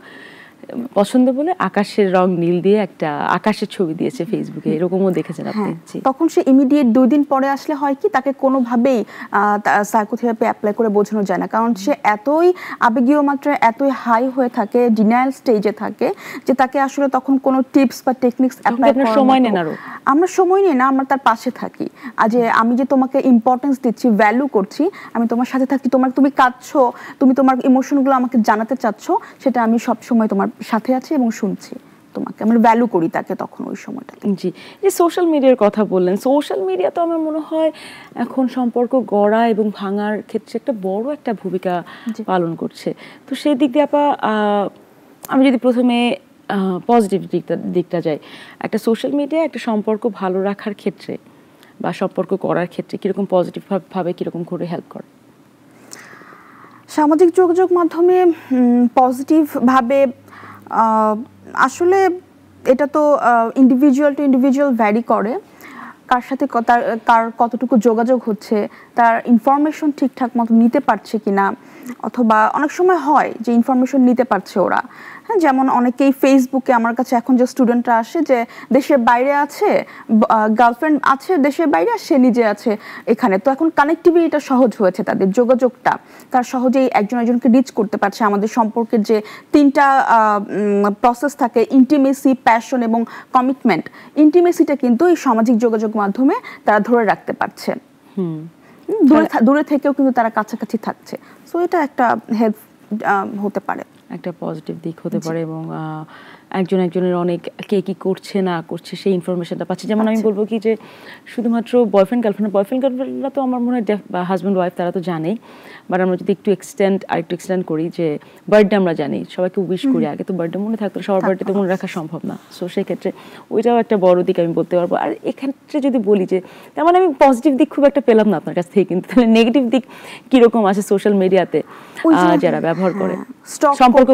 পছন্দ বলে আকাশের রং নীল দিয়ে একটা আকাশের ছবি দিয়েছে ফেসবুকে, এরকমও দেখেছেন আপনি? তখন সে ইমিডিয়েট 2 দিন পরে আসলে হয় কি, তাকে কোনোভাবেই সাইকোথেরাপি অ্যাপ্লাই করে বোঝানো যায় না, কারণ সে এতই আবেগীয় মাত্রায়, এতই হাই হয়ে থাকে, ডিনায়াল স্টেজে থাকে, যে তাকে আসলে তখন কোনো টিপস বা টেকনিক্স অ্যাপ্লাই করার সময় নেই। আমরা সময় নিই না, আমরা তার পাশে থাকি। আজ আমি যে তোমাকে ইম্পর্টেন্স দিচ্ছি, ভ্যালু করছি, আমি তোমার সাথে থাকি, তুমি কাঁদছো, তুমি তোমার ইমোশনগুলো আমাকে জানাতে চাচ্ছ, সেটা আমি সবসময় তোমার সাথে আছি এবং শুনছি তোমাকে, আমরা ভ্যালু করি তাকে তখন ওই সময়টা। জি, যে সোশ্যাল মিডিয়ার কথা বললেন, সোশ্যাল মিডিয়া তো আমার মনে হয় এখন সম্পর্ক গড়া এবং ভাঙার ক্ষেত্রে একটা বড় একটা ভূমিকা পালন করছে। তো সেই দিক দিয়ে আপা, আমি যদি প্রথমে পজিটিভ দিকটা যাই, একটা সোশ্যাল মিডিয়া একটা সম্পর্ক ভালো রাখার ক্ষেত্রে বা সম্পর্ক করার ক্ষেত্রে কিরকম পজিটিভ ভাবে কিরকম করে হেল্প করে? সামাজিক যোগাযোগ মাধ্যমে পজিটিভভাবে আসলে এটা তো ইন্ডিভিজুয়াল টু ইন্ডিভিজুয়াল ভ্যারি করে, কার সাথে কার কতটুকু যোগাযোগ হচ্ছে, তার ইনফরমেশন ঠিকঠাক মতো নিতে পারছে কিনা, অথবা অনেক সময় হয় যে ইনফরমেশন নিতে পারছে ওরা। হ্যাঁ, যেমন অনেকেই ফেসবুকে আমার কাছে এখন যে স্টুডেন্টরা আসে, যে দেশের বাইরে আছে, গার্লফ্রেন্ড আছে দেশের বাইরে, সে নিজে আছে এখানে, তো এখন কানেক্টিভিটিটা সহজ হয়েছে, তাদের যোগাযোগটা তার সহজেই একজন একজনকে রিচ করতে পারছে। আমাদের সম্পর্কের যে 3টা প্রসেস থাকে, ইন্টিমেসি, প্যাশন এবং কমিটমেন্ট, ইন্টিমেসিটা কিন্তু এই সামাজিক যোগাযোগ মাধ্যমে তারা ধরে রাখতে পারছে, দূরে থেকেও কিন্তু তারা কাছাকাছি থাকছে। সো এটা একটা হেল্প হতে পারে। একটা পজিটিভ দিক হতে পারে এবং একজন একজনের অনেক কে কি করছে না করছে সেই ইনফরমেশনটা পাচ্ছে। যেমন আমি বলবো কি যে শুধুমাত্র বয়ফ্রেন্ড গার্লফ্রেন্ডরা তো আমার মনে হয় বা হাজব্যান্ড ওয়াইফ তারা তো জানেই, বাট আমরা যদি একটু এক্সটেন্ড করি যে বার্থডে আমরা জানি সবাইকে উইশ করি, আগে তো বার্থডে মনে থাকতো, সবার বার্থডে তো মনে রাখা সম্ভব না। সো সেই ক্ষেত্রে ওইটাও একটা বড় দিক আমি বলতে পারবো। আর এক্ষেত্রে যদি বলি যে তার মানে আমি পজিটিভ দিক খুব একটা পেলাম না আপনার কাছ থেকে, কিন্তু তাহলে নেগেটিভ দিক কিরকম আছে সোশ্যাল মিডিয়াতে যারা ব্যবহার করে সম্পর্ক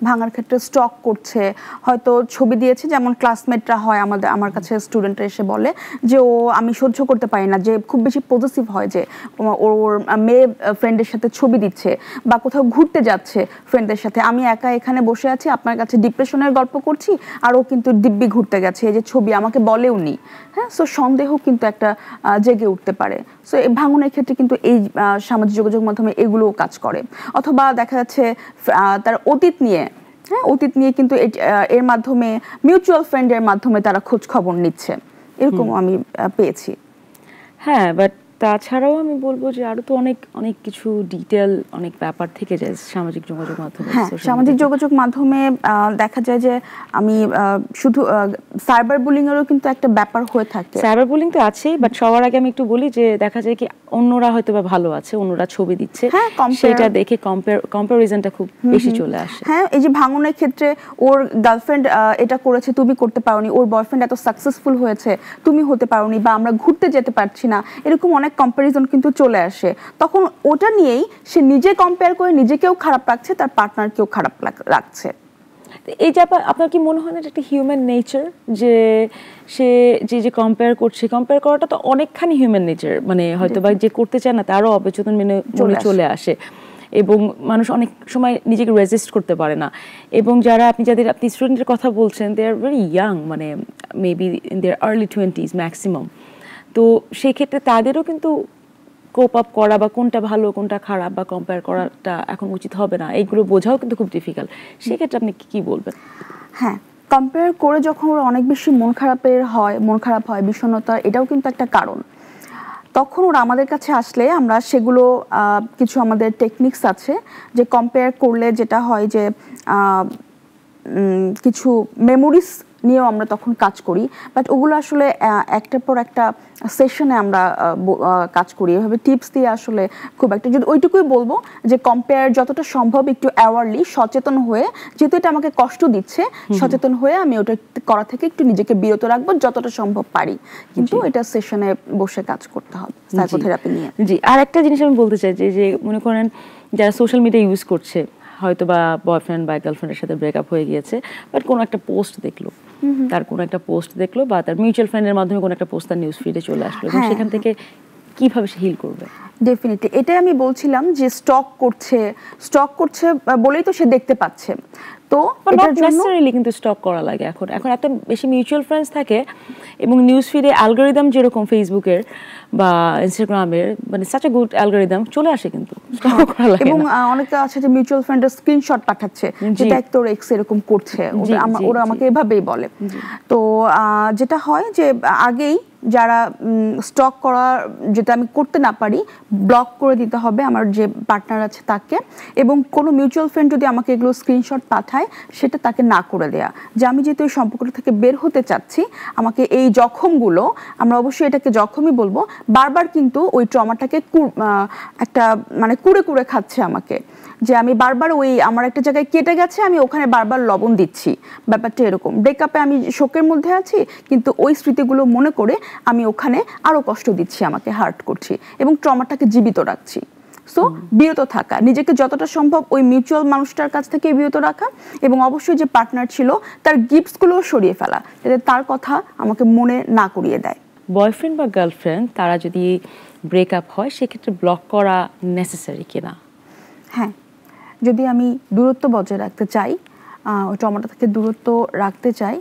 ভাঙার ক্ষেত্রে স্টক করছে, হয়তো ছবি দিয়েছে, যেমন ক্লাসমেটরা হয় আমার কাছে স্টুডেন্টরা এসে বলে যে আমি সহ্য করতে পারি না, যে খুব বেশি পজিটিভ হয় যে ওর মেয়ে ফ্রেন্ডের সাথে ছবি দিচ্ছে বা কোথাও ঘুরতে যাচ্ছে ফ্রেন্ডদের সাথে, আমি একা এখানে বসে আছি আপনার কাছে ডিপ্রেশনের গল্প করছি আর ও কিন্তু দিব্যি ঘুরতে গেছে, এই যে ছবি আমাকে বলেও নি। হ্যাঁ, সো সন্দেহ কিন্তু একটা জেগে উঠতে পারে। সো এই ভাঙনের ক্ষেত্রে কিন্তু এই সামাজিক যোগাযোগ মাধ্যমে এগুলোও কাজ করে। অথবা দেখা যাচ্ছে তার অতীত নিয়ে কিন্তু এর মাধ্যমে মিউচুয়াল ফ্রেন্ডের মাধ্যমে তারা খোঁজ খবর নিচ্ছে, এরকম আমি পেয়েছি। হ্যাঁ, বাট তাছাড়াও আমি বলবো যে আরো তো অনেক অনেক কিছু ডিটেল অনেক ব্যাপার থেকে যায় সামাজিক যোগাযোগ মাধ্যমে। হ্যাঁ, সামাজিক যোগাযোগ মাধ্যমে দেখা যায় যে আমি শুধু সাইবার বুলিং এরও কিন্তু একটা ব্যাপার হয়ে থাকে। সাইবার বুলিং তো আছেই, বাট সবার আগে আমি একটু বলি যে দেখা যায় কি অন্যরা হয়তো বা ভালো আছে, অন্যরা ছবি দিচ্ছে, সেটা দেখে কম্পারিজনটা খুব বেশি চলে আসে। হ্যাঁ, এই যে ভাঙনের ক্ষেত্রে ওর গার্লফ্রেন্ড এটা করেছে তুমি করতে পারোনি, ওর বয়ফ্রেন্ড এত সাকসেসফুল হয়েছে তুমি হতে পারোনি, বা আমরা ঘুরতে যেতে পারছি না, এরকম অনেক কম্পারিজন কিন্তু চলে আসে। তখন ওটা নিয়েই সে নিজে কম্পেয়ার করে নিজেকেও খারাপ লাগছে, তার পার্টনারকেও খারাপ লাগছে। এই যে আপনার কি মনে হয় না এটা একটা হিউম্যান নেচার, যে সে যে কম্পেয়ার করছে, কম্পেয়ার করাটা তো অনেকখানি হিউম্যান নেচার, মানে হয়তো বা যে করতে চায় না তারও অবচেতন মনে চলে আসে, এবং মানুষ অনেক সময় নিজেকে রেজিস্ট করতে পারে না। এবং যাদের আপনি স্টুডেন্টের কথা বলছেন, দে আর ভেরি ইয়াং, মানে maybe in their early 20s maximum. তো সেক্ষেত্রে তাদেরও কিন্তু কোপ আপ করা বা কোনটা ভালো কোনটা খারাপ বা কম্পেয়ার করাটা এখন উচিত হবে না, এইগুলো বোঝাও কিন্তু খুব ডিফিকাল্ট। সেক্ষেত্রে আপনি কি বলবেন? হ্যাঁ, কম্পেয়ার করে যখন ওরা অনেক বেশি মন খারাপ হয়, বিষণ্ণতা, এটাও কিন্তু একটা কারণ। তখন ওরা আমাদের কাছে আসলে আমরা সেগুলো কিছু আমাদের টেকনিক্স আছে যে কম্পেয়ার করলে যেটা হয় যে কিছু মেমোরিজ নিয়েও আমরা তখন কাজ করি, বাট ওগুলো আসলে একটার পর একটা সেশনে আমরা কাজ করি, এভাবে টিপস দিয়ে আসলে খুব একটা। যদি ওইটুকুই বলবো যে কম্পেয়ার যতটা সম্ভব একটু অ্যাওয়ারলি সচেতন হয়ে, যেহেতু এটা আমাকে কষ্ট দিচ্ছে, সচেতন হয়ে আমি ওটা করা থেকে একটু নিজেকে বিরত রাখবো যতটা সম্ভব পারি, কিন্তু এটা সেশনে বসে কাজ করতে হবে সাইকোথেরাপি নিয়ে। জি, আর একটা জিনিস আমি বলতে চাই যে মনে করেন যারা সোশ্যাল মিডিয়া ইউজ করছে, হয়তো বা বয়ফ্রেন্ড বা গার্লফ্রেন্ডের সাথে ব্রেকআপ হয়ে গিয়েছে, বাট কোনো একটা পোস্ট দেখলো, বা তার মিউচুয়াল ফ্রেন্ডের মাধ্যমে কোনো একটা পোস্ট তার নিউজ ফিডে চলে আসলো, এবং সেখান থেকে কিভাবে সে হিল করবে? ডেফিনেটলি এটাই আমি বলছিলাম যে স্টক করছে বলেই তো সে দেখতে পাচ্ছে। তো এটার জন্য নেসেসারিলি কিন্তু স্টক করা লাগে। এখন এত বেশি মিউচুয়াল ফ্রেন্ডস থাকে এবং নিউজ ফিডে অ্যালগরিদম যেরকম ফেসবুকের বা ইনস্টাগ্রামের, মানে সাচ এ গুড অ্যালগরিদম চলে আসে, কিন্তু স্টক করা লাগে। এবং অনেকে আছে যে মিউচুয়াল ফ্রেন্ডের স্ক্রিনশট পাঠাচ্ছে যে দেখ তোর এক্স এরকম করছে, ওরা আমাকে এভাবেই বলে। তো যেটা হয় যে আগেই যারা স্টক করা, যেটা আমি করতে না পারি, ব্লক করে দিতে হবে আমার যে পার্টনার আছে তাকে, এবং কোনো মিউচুয়াল ফ্রেন্ড যদি আমাকে এগুলো স্ক্রিনশট পাঠায় সেটা তাকে না করে দেয়া, যে আমি যেহেতু এই সম্পর্কটা থেকে বের হতে চাচ্ছি, আমাকে এই জখমগুলো, আমরা অবশ্যই এটাকে জখমই বলবো, বারবার কিন্তু ওই ট্রমাটাকে একটা মানে কুড়ে খাচ্ছে আমাকে, যে আমি বারবার ওই আমার একটা জায়গায় কেটে গেছে, আমি ওখানে বারবার লবণ দিচ্ছি, ব্যাপারটা এরকম। ব্রেকআপে আমি শোকের মধ্যে আছি, কিন্তু ওই স্মৃতিগুলো মনে করে আমি ওখানে আরো কষ্ট দিচ্ছি, আমাকে হার্ট করছি এবং ট্রমাটাকে জীবিত রাখছি। সো বিরত থাকা, নিজেকে যতটা সম্ভব ওই মিউচুয়াল মানুষটার কাছ থেকে বিরত রাখা, এবং অবশ্যই যে পার্টনার ছিল তার গিফটসগুলোও সরিয়ে ফেলা, যাতে তার কথা আমাকে মনে না করিয়ে দেয়। বয়ফ্রেন্ড বা গার্লফ্রেন্ড তারা যদি ব্রেকআপ হয়, সেক্ষেত্রে ব্লক করা নেসেসারি কিনা? হ্যাঁ, যদি আমি দূরত্ব বজায় রাখতে চাই, ওই ট্রমাটা থেকে দূরত্ব রাখতে চাই,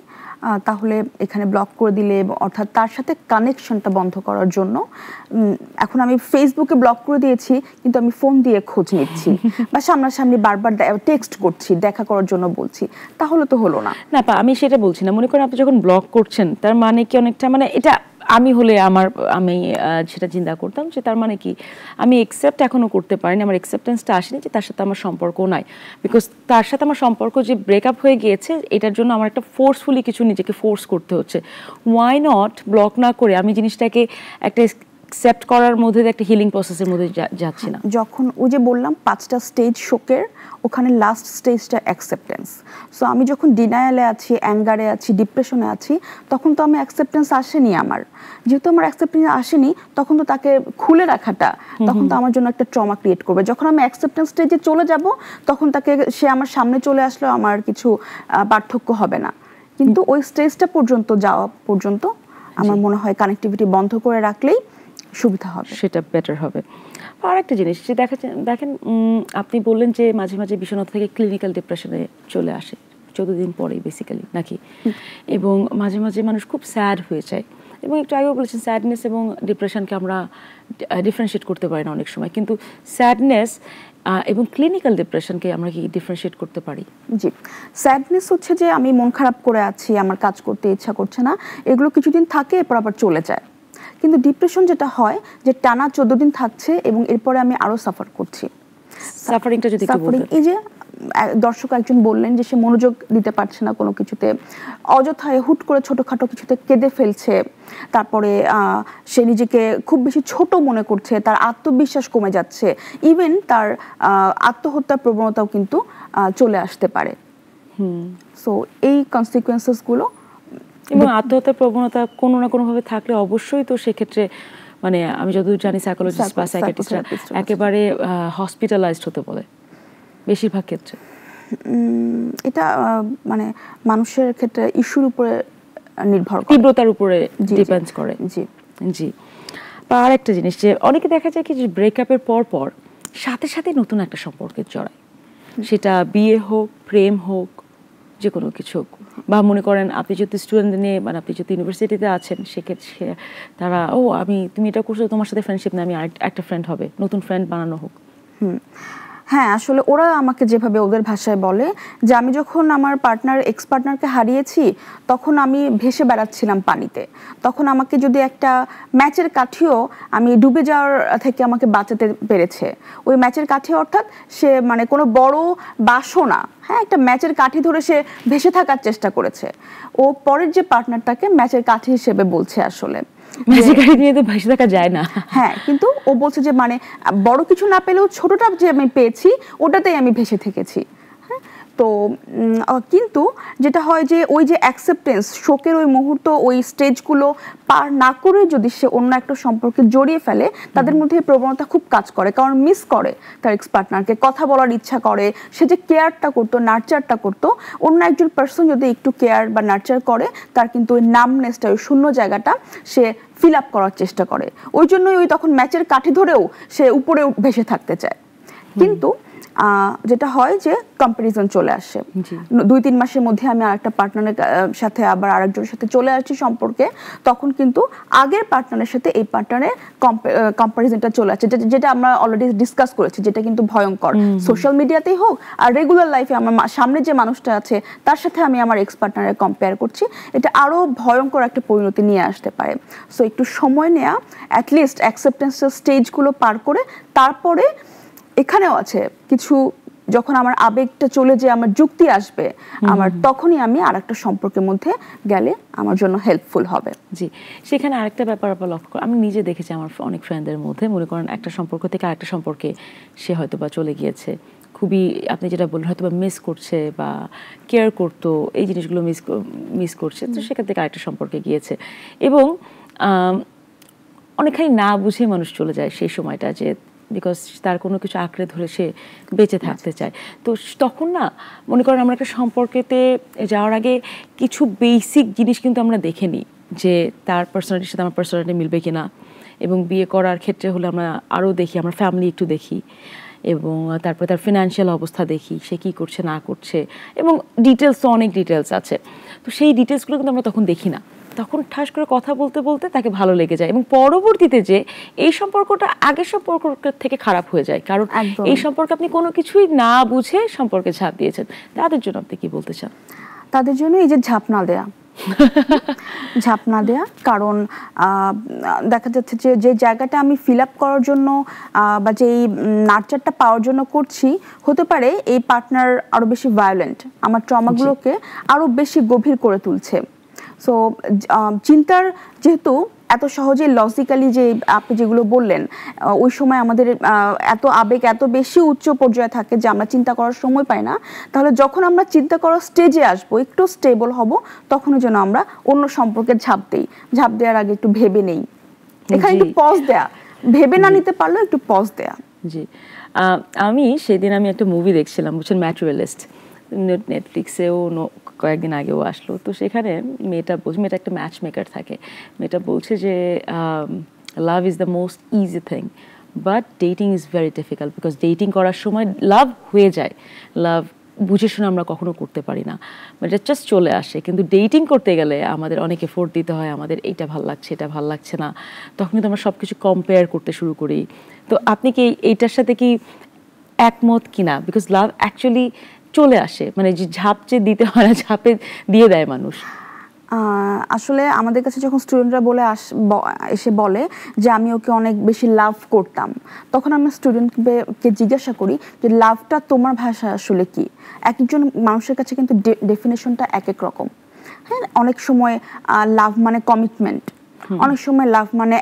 তাহলে এখানে ব্লক করে দিলে, অর্থাৎ তার সাথে কানেকশনটা বন্ধ করার জন্য, এখন আমি ফেসবুকে ব্লক করে দিয়েছি কিন্তু আমি ফোন দিয়ে খোঁজ নিচ্ছি বা সামনাসামনি বারবার টেক্সট করছি, দেখা করার জন্য বলছি, তাহলে তো হলো না। না, আমি সেটা বলছি না। মনে করেন আপনি যখন ব্লক করছেন, তার মানে কি অনেকটা, মানে এটা আমি হলে আমি সেটা চিন্তা করতাম যে তার মানে কি আমি একসেপ্ট এখনো করতে পারিনি, আমার একসেপ্টেন্সটা আসেনি যে তার সাথে আমার সম্পর্ক নাই, বিকজ তার সাথে আমার সম্পর্ক যে ব্রেকআপ হয়ে গিয়েছে এটার জন্য আমার একটা ফোর্সফুলি কিছু নিজেকে ফোর্স করতে হচ্ছে। ওয়াই নট ব্লক না করে আমি জিনিসটাকে একটা অ্যাকসেপ্ট করার মধ্যে একটা হিলিং প্রসেসের মধ্যে যাচ্ছি না। যখন ওই যে বললাম 5টা স্টেজ শোকের, ওখানে লাস্ট স্টেজটা অ্যাকসেপ্টেন্স। সো আমি যখন ডিনায়ালে আছি, অ্যাঙ্গারে আছি, ডিপ্রেশনে আছি, তখন তো আমি অ্যাকসেপ্টেন্স আসেনি আমার। যেহেতু আমার অ্যাকসেপ্টেন্স আসেনি, তখন তো তাকে খুলে রাখাটা তখন তো আমার জন্য একটা ট্রমা ক্রিয়েট করবে। যখন আমি অ্যাকসেপ্টেন্স স্টেজে চলে যাব, তখন সে আমার সামনে চলে আসলেও আমার কিছু পার্থক্য হবে না। কিন্তু ওই স্টেজটা পর্যন্ত যাওয়া পর্যন্ত আমার মনে হয় কানেক্টিভিটি বন্ধ করে রাখলেই সুবিধা হবে, সেটা বেটার হবে। আর একটা জিনিস যে দেখেন আপনি বললেন যে মাঝে মাঝে বিষণ্ণতা থেকে ক্লিনিক্যাল ডিপ্রেশনে চলে আসে 14 দিন পরেই বেসিক্যালি নাকি, এবং মাঝে মাঝে মানুষ খুব স্যাড হয়ে যায়, এবং একটু আগেও বলেছেন স্যাডনেস এবং ডিপ্রেশনকে আমরা ডিফারেন্সিয়েট করতে পারি না অনেক সময়, কিন্তু স্যাডনেস এবং ক্লিনিক্যাল ডিপ্রেশনকে আমরা কি ডিফারেন্সিয়েট করতে পারি? জি, স্যাডনেস হচ্ছে যে আমি মন খারাপ করে আছি, আমার কাজ করতে ইচ্ছা করছে না, এগুলো কিছুদিন থাকে এরপর আবার চলে যায়। কিন্তু ডিপ্রেশন যেটা হয় যে টানা 14 দিন থাকছে এবং এরপরে আমি আরো সাফার করছি। সাফারিংটা যদি একটু বলতেন। এই যে দর্শক একজন বললেন যে সে মনোযোগ দিতে পারছে না কোনো কিছুতে, অযথায় হুট করে ছোটখাটো কিছুতে কেঁদে ফেলছে, তারপরে সে নিজেকে খুব বেশি ছোট মনে করছে, তার আত্মবিশ্বাস কমে যাচ্ছে, ইভেন তার আত্মহত্যার প্রবণতাও কিন্তু চলে আসতে পারে। সো এই কনসিকুয়েন্সেসগুলো এবং আত্মহত্যার প্রবণতা কোনো না কোনোভাবে থাকলে অবশ্যই তো সেক্ষেত্রে মানে আমি যতদূর জানি সাইকোলজিস্ট বা সাইকিয়াট্রিস্টরা একেবারে হসপিটালাইজড হতে বলে বেশিরভাগ ক্ষেত্রে। এটা মানে মানুষের ক্ষেত্রে ইস্যুর উপরে নির্ভর করে, তীব্রতার উপরে ডিপেন্ডস করে। জি জি। আর একটা জিনিস যে অনেকে দেখা যায় কি যে ব্রেকআপের পর সাথে সাথে নতুন একটা সম্পর্কে জড়ায়, সেটা বিয়ে হোক, প্রেম হোক, যে কোনো কিছু হোক, বা মনে করেন আপনি যদি স্টুডেন্ট নিয়ে মানে আপনি যদি ইউনিভার্সিটিতে আছেন সেক্ষেত্রে তারা তুমি এটা করছো, তোমার সাথে ফ্রেন্ডশিপ না, আমি একটা ফ্রেন্ড হবে, নতুন ফ্রেন্ড বানানো হোক। হ্যাঁ, আসলে ওরা আমাকে যেভাবে ওদের ভাষায় বলে যে আমি যখন আমার এক্স পার্টনারকে হারিয়েছি তখন আমি ভেসে বেড়াচ্ছিলাম পানিতে, তখন আমাকে যদি একটা ম্যাচের কাঠিও আমি ডুবে যাওয়ার থেকে আমাকে বাঁচাতে পেরেছে। ওই ম্যাচের কাঠি অর্থাৎ সে মানে কোনো বড় বাসও না, হ্যাঁ, একটা ম্যাচের কাঠি ধরে সে ভেসে থাকার চেষ্টা করেছে। ও পরের যে পার্টনারটাকে ম্যাচের কাঠি হিসেবে বলছে আসলে। নিয়ে তো ভেসে থাকা যায় না। হ্যাঁ, কিন্তু ও বলছে যে মানে বড় কিছু না পেলেও ছোটটা যে আমি পেয়েছি ওটাতেই আমি ভেসে থেকেছি। তো কিন্তু যেটা হয় যে ওই যে অ্যাকসেপ্টেন্স, শোকের ওই মুহূর্ত, ওই স্টেজগুলো পার না করে যদি সে অন্য একটা সম্পর্কে জড়িয়ে ফেলে, তাদের মধ্যে এই প্রবণতা খুব কাজ করে, কারণ মিস করে তার এক্স পার্টনারকে, কথা বলার ইচ্ছা করে, সে যে কেয়ারটা করতো, নার্চারটা করতো, অন্য একজন পার্সন যদি একটু কেয়ার বা নার্চার করে, তার কিন্তু ওই নামনেসটা, ওই শূন্য জায়গাটা সে ফিল আপ করার চেষ্টা করে। ওই জন্যই ওই তখন ম্যাচের কাঠি ধরেও সে উপরে ভেসে থাকতে চায়। কিন্তু যেটা হয় যে কম্পারিজন চলে আসে, 2-3 মাসের মধ্যে আমি আরেকটা পার্টনারের সাথে আবার আরেকজনের সাথে চলে আসছি সম্পর্কে, তখন কিন্তু আগের পার্টনারের সাথে এই পার্টনারের কম্পারিজনটা চলে আসছে, যেটা আমরা অলরেডি ডিসকাস করেছি, যেটা কিন্তু ভয়ঙ্কর। সোশ্যাল মিডিয়াতেই হোক আর রেগুলার লাইফে আমার সামনে যে মানুষটা আছে তার সাথে আমি আমার এক্স পার্টনারের কম্পেয়ার করছি, এটা আরো ভয়ঙ্কর একটা পরিণতি নিয়ে আসতে পারে। সো একটু সময় নেওয়া, অ্যাটলিস্ট অ্যাকসেপ্টেন্সের স্টেজগুলো পার করে তারপরে এখানেও আছে কিছু, যখন আমার আবেগটা চলে যে আমার যুক্তি আসবে আমার, তখনই আমি আরেকটা সম্পর্কের মধ্যে গেলে আমার জন্য হেল্পফুল হবে। জি, সেখানে আরেকটা ব্যাপার আবার লক্ষ্য করে আমি নিজে দেখেছি আমার অনেক ফ্রেন্ডদের মধ্যে, মনে করেন একটা সম্পর্ক থেকে আরেকটা সম্পর্কে সে হয়তো বা চলে গিয়েছে, খুবই আপনি যেটা বললেন হয়তো বা মিস করছে বা কেয়ার করতো, এই জিনিসগুলো মিস করছে, তো সেখান থেকে আরেকটা সম্পর্কে গিয়েছে, এবং অনেকখানি না বুঝে মানুষ চলে যায় সেই সময়টা, যে বিকজ তার কোনো কিছু আঁকড়ে ধরে সে বেঁচে থাকতে চায়। তো তখন না মনে করেন আমরা একটা সম্পর্কেতে যাওয়ার আগে কিছু বেসিক জিনিস কিন্তু আমরা দেখে নিই, যে তার পার্সোনালিটির সাথে আমার পার্সোনালিটি মিলবে কিনা, এবং বিয়ে করার ক্ষেত্রে হলে আমরা আরও দেখি, আমরা ফ্যামিলি একটু দেখি, এবং তারপরে তার ফিনান্সিয়াল অবস্থা দেখি, সে কী করছে না করছে, এবং ডিটেলস তো অনেক ডিটেলস আছে। তো সেই ডিটেলসগুলো কিন্তু আমরা তখন দেখি না, তখন ঠাস করে কথা বলতে বলতে তাকে ভালো লেগে যায়, এবং পরবর্তীতে যে এই সম্পর্কটা আগের সম্পর্ক থেকে খারাপ হয়ে যায়, কারণ এই সম্পর্কে আপনি কোনো কিছুই না বুঝে সম্পর্কে ঝাঁপ দিয়েছেন। তাদের জন্য আপনি কি বলতে চান? তাদের জন্য এই যে ঝাঁপ না দেয়া, ঝাঁপ না দেয়া, কারণ দেখা যাচ্ছে যে যে জায়গাটা আমি ফিল আপ করার জন্য বা যেই নার্চারটা পাওয়ার জন্য করছি, হতে পারে এই পার্টনার আরো বেশি ভায়োলেন্ট, আমার ট্রমাগুলোকে আরো বেশি গভীর করে তুলছে। সো চিন্তার যেহেতু এত সহজে লজিক্যালি যে আপনি যেগুলো বললেন, ওই সময় আমাদের এত আবেগ এত বেশি উচ্চ পর্যায়ে থাকে যে আমরা চিন্তা করার সময় পাই না, তাহলে যখন আমরা চিন্তা করার স্টেজে আসবো, একটু স্টেবল হব, তখনও যেন আমরা অন্য সম্পর্কে ঝাঁপ দিই। ঝাঁপ দেওয়ার আগে একটু ভেবে নেই, এখানে একটু পজ দেয়া, ভেবে না নিতে পারলেও একটু পজ দেয়া। জি, সেদিন আমি একটা মুভি দেখছিলাম, বুঝছেন, ম্যাটেরিয়ালিস্ট, নেটফ্লিক্সেও কয়েকদিন আগেও আসলো। তো সেখানে মেয়েটা একটা ম্যাচ মেকার থাকে, মেয়েটা বলছে যে love is the most easy thing but dating is very difficult, because dating করার সময় লাভ হয়ে যায়, লাভ বুঝে শুনে আমরা কখনো করতে পারি না, এটা জাস্ট চলে আসে। কিন্তু ডেটিং করতে গেলে আমাদের অনেক এফোর্ট দিতে হয়, আমাদের এইটা ভাল লাগছে, এটা ভাল লাগছে না, তখন কিন্তু আমরা সব কিছু কম্পেয়ার করতে শুরু করি। তো আপনি কি এইটার সাথে কি একমত কিনা? বিকজ লাভ অ্যাকচুয়ালি চলে আসে, মানে যে ঝাঁপ যে দিতে হয় না, ঝাঁপে দিয়ে দেয় মানুষ। আসলে আমাদের কাছে যখন স্টুডেন্টরা এসে বলে যে আমি ওকে অনেক বেশি লাভ করতাম, তখন আমরা স্টুডেন্টকে জিজ্ঞাসা করি যে লাভটা তোমার ভাষায় আসলে কি। এক একজন মানুষের কাছে কিন্তু ডেফিনেশনটা এক এক রকম। হ্যাঁ, অনেক সময় লাভ মানে কমিটমেন্ট, অনেক সময় লাভ মানে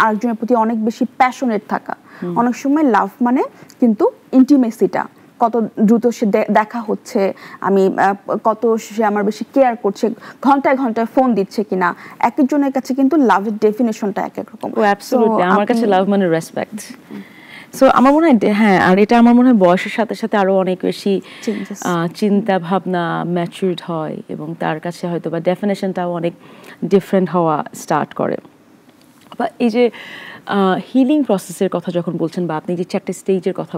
আরেকজনের প্রতি অনেক বেশি প্যাশনেট থাকা, অনেক সময় লাভ মানে কিন্তু ইন্টিমেসিটা, কত দ্রুত সে দেখা হচ্ছে, আমি কত সে আমার বেশি কেয়ার করছে, ঘন্টায় ঘন্টায় ফোন দিচ্ছে কিনা। এক একজনের কাছে কিন্তু লাভের ডেফিনেশনটা এক এক রকম। ও অ্যাবসলিউটলি, আমার কাছে লাভ মানে রেসপেক্ট। সো আমার মনে হয়, হ্যাঁ, আর এটা আমার মনে হয় বয়সের সাথে সাথে আরো অনেক বেশি চিন্তা ভাবনা ম্যাচিউরড হয়, এবং তার কাছে হয়তো বা ডেফিনেশনটাও অনেক ডিফারেন্ট হওয়া স্টার্ট করে। বা এই যে হিলিং প্রসেসের কথা যখন বলছেন, বা আপনি যে 4টে স্টেজের কথা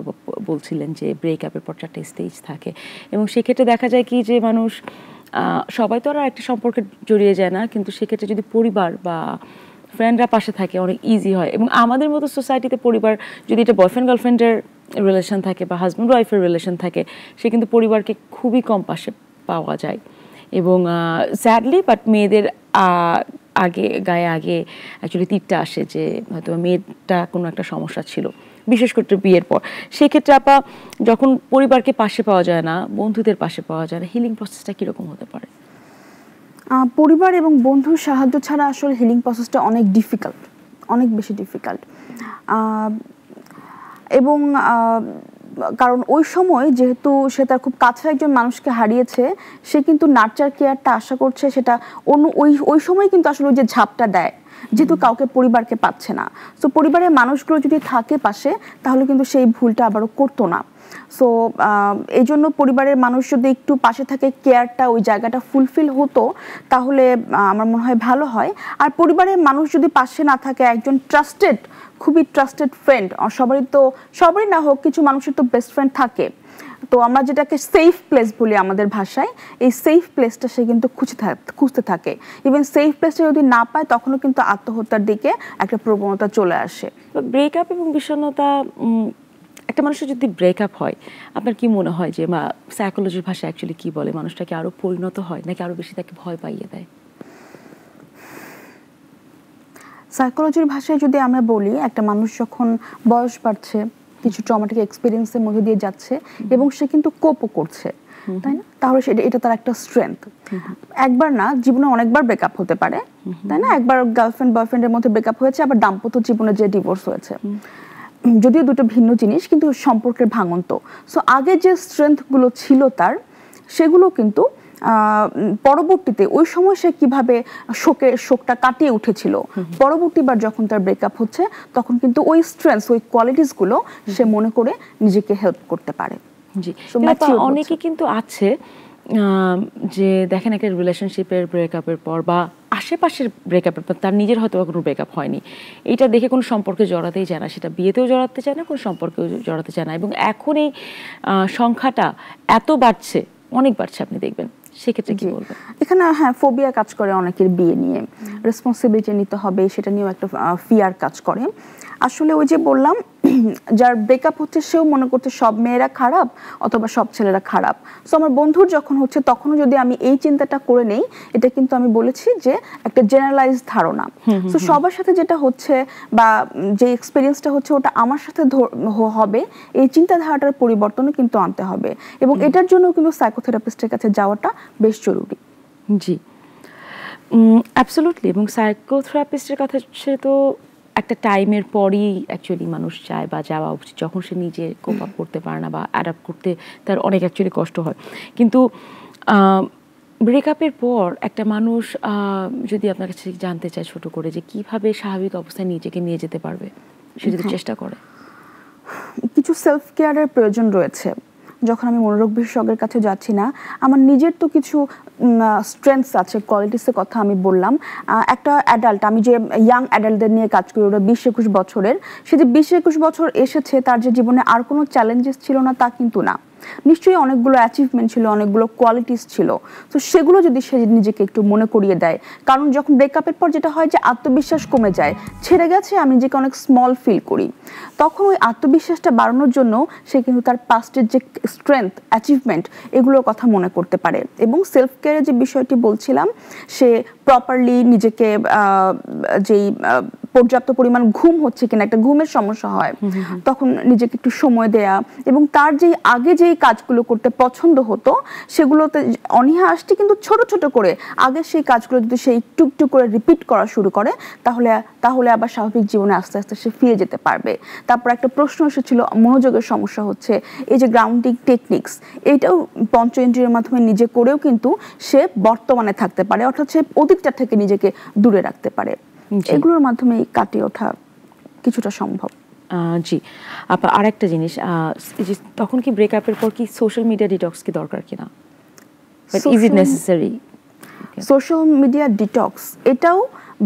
বলছিলেন, যে ব্রেকআপের পর 4টে স্টেজ থাকে, এবং সেক্ষেত্রে দেখা যায় কি যে মানুষ সবাই তো আর একটা সম্পর্কে জড়িয়ে যায় না, কিন্তু সেক্ষেত্রে যদি পরিবার বা ফ্রেন্ডরা পাশে থাকে অনেক ইজি হয়। এবং আমাদের মতো সোসাইটিতে পরিবার, যদি এটা বয়ফ্রেন্ড গার্লফ্রেন্ডের রিলেশন থাকে বা হাজব্যান্ড ওয়াইফের রিলেশন থাকে, সে কিন্তু পরিবারকে খুবই কম পাশে পাওয়া যায়। এবং স্যাডলি বাট মেয়েদের গায়ে অ্যাকচুয়ালি তীরটা আসে, যে হয়তো মেয়েটা কোনো একটা সমস্যা ছিল, বিশেষ করে বিয়ের পর। সেক্ষেত্রে আপা, যখন পরিবারকে পাশে পাওয়া যায় না, বন্ধুদের পাশে পাওয়া যায় না, হিলিং প্রসেসটা কীরকম হতে পারে? পরিবার এবং বন্ধুর সাহায্য ছাড়া আসলে হিলিং প্রসেসটা অনেক ডিফিকাল্ট, অনেক বেশি ডিফিকাল্ট। এবং কারণ ওই সময় যেহেতু সে তার খুব কাছের একজন মানুষকে হারিয়েছে, সে কিন্তু নার্চার কেয়ারটা আশা করছে, সেটা ওই সময় কিন্তু আসলে ওই যে ঝাঁপটা দেয়, যেহেতু কাউকে পরিবারকে পাচ্ছে না। সো পরিবারের মানুষগুলো যদি থাকে পাশে, তাহলে কিন্তু সেই ভুলটা আবারও করতো না। সো এই জন্য পরিবারের মানুষ যদি একটু পাশে থাকে, কেয়ারটা ওই জায়গাটা ফুলফিল হতো, তাহলে আমার মনে হয় ভালো হয়। আর পরিবারের মানুষ যদি পাশে না থাকে, একজন খুবই ট্রাস্টেড ফ্রেন্ড, সবারই না হোক, কিছু মানুষের তো বেস্ট ফ্রেন্ড থাকে, তো আমরা যেটাকে সেফ প্লেস বলি আমাদের ভাষায়, এই সেফ প্লেসটা সে কিন্তু খুঁজতে থাকে। ইভেন সেফ প্লেসটা যদি না পায়, তখনও কিন্তু আত্মহত্যার দিকে একটা প্রবণতা চলে আসে। ব্রেকআপ এবং বিষণ্ণতা, একটা মানুষের যদি ব্রেকআপ হয়, আপনার কি মনে হয় যে সাইকোলজির ভাষায় অ্যাকচুয়ালি কি বলে, মানুষটাকে আরো পরিণত হয় নাকি আরো বেশি তাকে ভয় পাইয়ে দেয়? সাইকোলজির ভাষায় যদি আমরা বলি, একটা মানুষ যখন বয়স বাড়ছে, কিছু ট্রমাটিক এক্সপিরিয়েন্সের মধ্যে দিয়ে যাচ্ছে, এবং সে কিন্তু কোপও করছে, তাই না, তাহলে এটা তার একটা স্ট্রেংথ। একবার না, জীবনে অনেকবার ব্রেকআপ হতে পারে, তাই না? একবার গার্লফ্রেন্ড বয়ফ্রেন্ডের মধ্যে ব্রেকআপ হয়েছে, আবার দাম্পত্য জীবনে যে ডিভোর্স হয়েছে, যদিও দুটো ভিন্ন জিনিস, কিন্তু সম্পর্কের ভাঙন তো। সো আগে যে স্ট্রেংথগুলো ছিল তার, সেগুলো কিন্তু পরবর্তীতে ওই সময় সে কিভাবে শোকটা কাটিয়ে উঠেছিল, পরবর্তীবার যখন তার ব্রেকআপ হচ্ছে, তখন কিন্তু ওই স্ট্রেংথ, ওই কোয়ালিটিসগুলো সে মনে করে নিজেকে হেল্প করতে পারে। জি, অনেকে কিন্তু আছে যে দেখেন একটা রিলেশনশিপের ব্রেকআপের পর বা আশেপাশের ব্রেকআপের পর তার নিজের হয়তো কোনো ব্রেকআপ হয়নি, এটা দেখে কোনো সম্পর্কে জড়াতেই চায় না, সেটা বিয়েতেও জড়াতে চায় না, কোনো সম্পর্কেও জড়াতে চায় না। এবং এখন এই সংখ্যাটা এত বাড়ছে, অনেক বাড়ছে, আপনি দেখবেন। সেক্ষেত্রে কি বলবেন? এখানে হ্যাঁ, ফোবিয়া কাজ করে অনেকের বিয়ে নিয়ে। রেসপন্সিবিলিটি নিতে হবে, সেটা নিয়েও একটা ফিয়ার কাজ করে। আসলে ওই যে বললাম, যার ব্রেকআপ হচ্ছে সেও মনে করছে সব মেয়েরা খারাপ অথবা সব ছেলেরা খারাপ। সো আমার বন্ধুর যখন হচ্ছে তখনও যদি আমি এই চিন্তাটা করে নেই, এটা কিন্তু আমি বলেছি যে একটা জেনারেলাইজ ধারণা। সো সবার সাথে যেটা হচ্ছে বা যে এক্সপিরিয়েন্সটা হচ্ছে ওটা আমার সাথে হবে, এই চিন্তাধারাটার পরিবর্তনও কিন্তু আনতে হবে, এবং এটার জন্য কিন্তু সাইকোথেরাপিস্টের কাছে যাওয়াটা বেশ জরুরি। জি, অ্যাবসলিউটলি। এবং সাইকোথেরাপিস্টের কথা সে তো একটা টাইমের পরই অ্যাকচুয়ালি মানুষ চায় বা যাওয়া উচিত, যখন সে নিজে কোপ আপ করতে পারে না বা অ্যাডাপ্ট করতে তার অনেক অ্যাকচুয়ালি কষ্ট হয়। কিন্তু ব্রেকআপের পর একটা মানুষ যদি আপনার কাছে জানতে চায় ছোট করে যে কিভাবে স্বাভাবিক অবস্থায় নিজেকে নিয়ে যেতে পারবে, সে যদি চেষ্টা করে। কিছু সেলফ কেয়ারের প্রয়োজন রয়েছে। যখন আমি মনোরোগ বিশেষজ্ঞের কাছে যাচ্ছি না, আমার নিজের তো কিছু স্ট্রেংথস আছে, কোয়ালিটিসের কথা আমি বললাম। একটা অ্যাডাল্ট, আমি যে ইয়াং অ্যাডাল্টদের নিয়ে কাজ করি, ওরা 20-21 বছরের, সে যে 20-21 বছর এসেছে, তার যে জীবনে আর কোনো চ্যালেঞ্জেস ছিল না তা কিন্তু না। নিশ্চয়ই অনেকগুলো অ্যাচিভমেন্ট ছিল, অনেকগুলো কোয়ালিটিস ছিল। তো সেগুলো যদি সে নিজেকে একটু মনে করিয়ে দেয়, কারণ যখন ব্রেকআপের পর যেটা হয় যে আত্মবিশ্বাস কমে যায়, ছেড়ে গেছে আমি নিজেকে অনেক স্মল ফিল করি, তখন ওই আত্মবিশ্বাসটা বাড়ানোর জন্য সে কিন্তু তার পাস্টের যে স্ট্রেংথ, অ্যাচিভমেন্ট, এগুলোর কথা মনে করতে পারে। এবং সেলফ কেয়ারের যে বিষয়টি বলছিলাম, সে প্রপারলি নিজেকে যেই পর্যাপ্ত পরিমাণ ঘুম হচ্ছে কিনা, একটা ঘুমের সমস্যা হয়, তখন নিজেকে একটু সময় দেয়া, এবং তার যেই আগে যেই কাজগুলো করতে পছন্দ হতো সেগুলোতে অনীহা আসছে, কিন্তু ছোট ছোট করে আগে সেই কাজগুলো যদি সে একটু একটু করে রিপিট করা শুরু করে, তাহলে আবার স্বাভাবিক জীবনে আস্তে আস্তে সে ফিরে যেতে পারবে। তারপর একটা প্রশ্ন এসেছিল, মনোযোগের সমস্যা হচ্ছে, এই যে গ্রাউন্ডিং টেকনিক্স, এইটাও পঞ্চ ইন্দ্রিয়ের মাধ্যমে নিজে করেও কিন্তু সে বর্তমানে থাকতে পারে, অর্থাৎ সে অতীতটা থেকে নিজেকে দূরে রাখতে পারে। এগুলোর মাধ্যমে কাটিয়ে ওঠা কিছুটা সম্ভব। জি আপা, আরেকটা জিনিস, তখন কি ব্রেকআপের পর কি সোশ্যাল মিডিয়া ডিটক্স কি দরকার কিনা? Is it necessary? Social media detox এটাও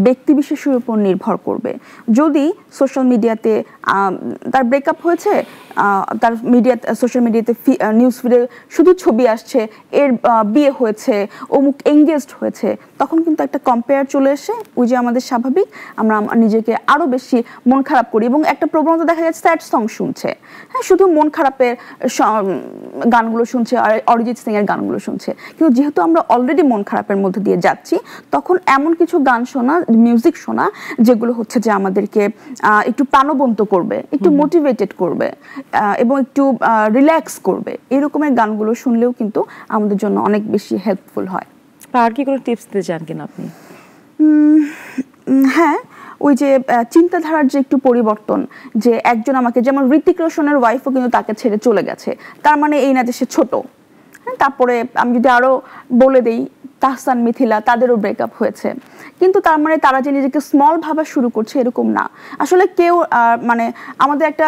ব্যক্তি বিশেষের উপর নির্ভর করবে। যদি সোশ্যাল মিডিয়াতে তার ব্রেকআপ হয়েছে, তার সোশ্যাল মিডিয়াতে নিউজ ফিডে শুধু ছবি আসছে, এর বিয়ে হয়েছে, অমুক এঙ্গেজড হয়েছে, তখন কিন্তু একটা কম্পেয়ার চলে এসে ওই যে আমাদের স্বাভাবিক আমরা নিজেকে আরও বেশি মন খারাপ করি, এবং একটা প্রবণতা দেখা যাচ্ছে স্যাড সং শুনছে, হ্যাঁ, শুধু মন খারাপের গানগুলো শুনছে আর অরিজিৎ সিং এর গানগুলো শুনছে। কিন্তু যেহেতু আমরা অলরেডি মন খারাপের মধ্যে দিয়ে যাচ্ছি, তখন এমন কিছু গান শোনা, মিউজিক শোনা, যেগুলো হচ্ছে যে আমাদেরকে একটু প্রাণবন্ত করবে, একটু মোটিভেটেড করবে এবং একটু রিল্যাক্স করবে, এরকমের গানগুলো শুনলেও কিন্তু আমাদের জন্য অনেক বেশি হেল্পফুল হয়। আর কি কোনো টিপস দিতে চান কিনা আপনি? হ্যাঁ, ওই যে চিন্তাধারার যে একটু পরিবর্তন, যে একজন আমাকে, যেমন ঋতিক রোশনের ওয়াইফও কিন্তু তাকে ছেড়ে চলে গেছে, তার মানে এই না যে সে ছোট। তারপরে আমি যদি আরো বলে দেই, তাহসান মিথিলা, তাদেরও ব্রেকআপ হয়েছে, কিন্তু তার মানে তারা যে নিজেকে স্মল ভাবা শুরু করছে এরকম না। আসলে কেউ মানে আমাদের একটা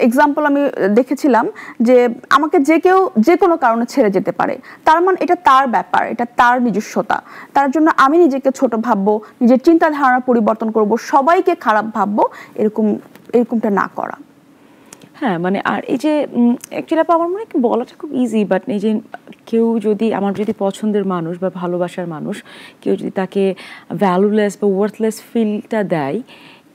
এক্সাম্পল আমি দেখেছিলাম যে আমাকে যে কেউ যে কোনো কারণে ছেড়ে যেতে পারে, তার মানে এটা তার ব্যাপার, এটা তার নিজস্বতা। তার জন্য আমি নিজেকে ছোট ভাববো, নিজের চিন্তাধারা পরিবর্তন করব, সবাইকে খারাপ ভাববো, এরকমটা না করা। হ্যাঁ, মানে আর এই যে অ্যাকচুয়ালি আমার মনে হয় বলাটা খুব ইজি, বাট এই যে কেউ যদি, আমার যদি পছন্দের মানুষ বা ভালোবাসার মানুষ কেউ যদি তাকে ভ্যালুলেস বা ওয়ার্থলেস ফিলটা দেয়,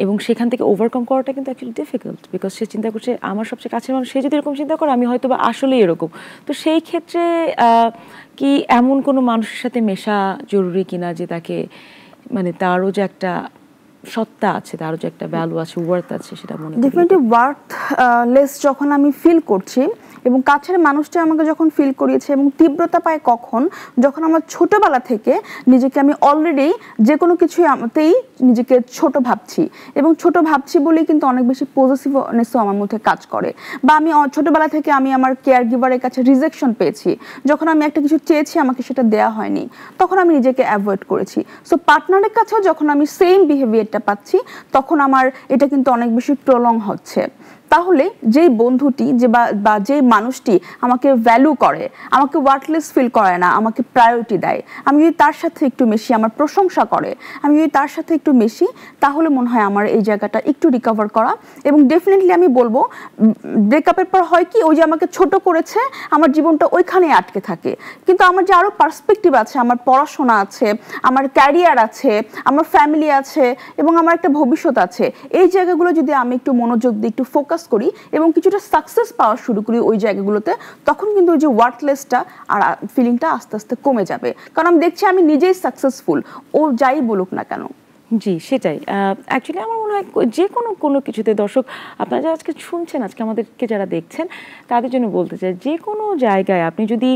এবং সেখান থেকে ওভারকাম করাটা কিন্তু অ্যাকচুয়ালি ডিফিকাল্ট, বিকজ সে চিন্তা করছে আমার সবচেয়ে কাছের মানুষ, সে যদি এরকম চিন্তা করে আমি হয়তো বা আসলেই এরকম। তো সেই ক্ষেত্রে কি এমন কোনো মানুষের সাথে মেশা জরুরি কিনা যে তাকে, মানে তারও যে একটা সত্তা আছে, তারও যে একটা ভ্যালু আছে, ওয়ার্থ আছে, সেটা মনে করি। ডেফিনেটলি ওয়ার্থলেস যখন আমি ফিল করছি, এবং কাছের মানুষটা আমাকে যখন ফিল করিয়েছে, এবং তীব্রতা পায় কখন, যখন আমার ছোটবেলা থেকে নিজেকে আমি অলরেডি যে কোনো কিছুতেই নিজেকে ছোট ভাবছি, এবং ছোট ভাবছি বলেই কিন্তু অনেক বেশি পজিটিভনেসও আমার মধ্যে কাজ করে। বা আমি ছোটবেলা থেকে আমি আমার কেয়ার গিভারের কাছে রিজেকশন পেয়েছি, যখন আমি একটা কিছু চেয়েছি আমাকে সেটা দেওয়া হয়নি, তখন আমি নিজেকে অ্যাভয়েড করেছি। সো পার্টনারের কাছেও যখন আমি সেম বিহেভিয়ারটা পাচ্ছি, তখন আমার এটা কিন্তু অনেক বেশি প্রলং হচ্ছে। তাহলে যেই বন্ধুটি বা যেই মানুষটি আমাকে ভ্যালু করে, আমাকে ওয়ার্থলেস ফিল করে না, আমাকে প্রায়োরিটি দেয়, আমি যদি তার সাথে একটু মেশি, আমার প্রশংসা করে, আমি যদি তার সাথে একটু মেশি, তাহলে মনে হয় আমার এই জায়গাটা একটু রিকভার করা। এবং ডেফিনেটলি আমি বলবো ব্রেকআপের পর হয় কি, ওই যে আমাকে ছোট করেছে, আমার জীবনটা ওইখানে আটকে থাকে। কিন্তু আমার যে আরও পার্সপেক্টিভ আছে, আমার পড়াশোনা আছে, আমার ক্যারিয়ার আছে, আমার ফ্যামিলি আছে এবং আমার একটা ভবিষ্যৎ আছে, এই জায়গাগুলো যদি আমি একটু মনোযোগ দিই, একটু ফোকাস করি এবং কিছুটা সাকসেস পাওয়া শুরু করি ওই জায়গাগুলোতে, তখন কিন্তু ওই যে ওয়ার্থলেসটা আর ফিলিংটা আস্তে আস্তে কমে যাবে। কারণ আমি দেখছি আমি নিজেই সাকসেসফুল, ও যাই বলুক না কেন। জি, সেটাই। অ্যাকচুয়ালি আমার মনে হয় যে কোনো কিছুতে, দর্শক আপনারা যারা আজকে শুনছেন, আজকে আমাদেরকে যারা দেখছেন, তাদের জন্য বলতে চাই, যে কোনো জায়গায় আপনি যদি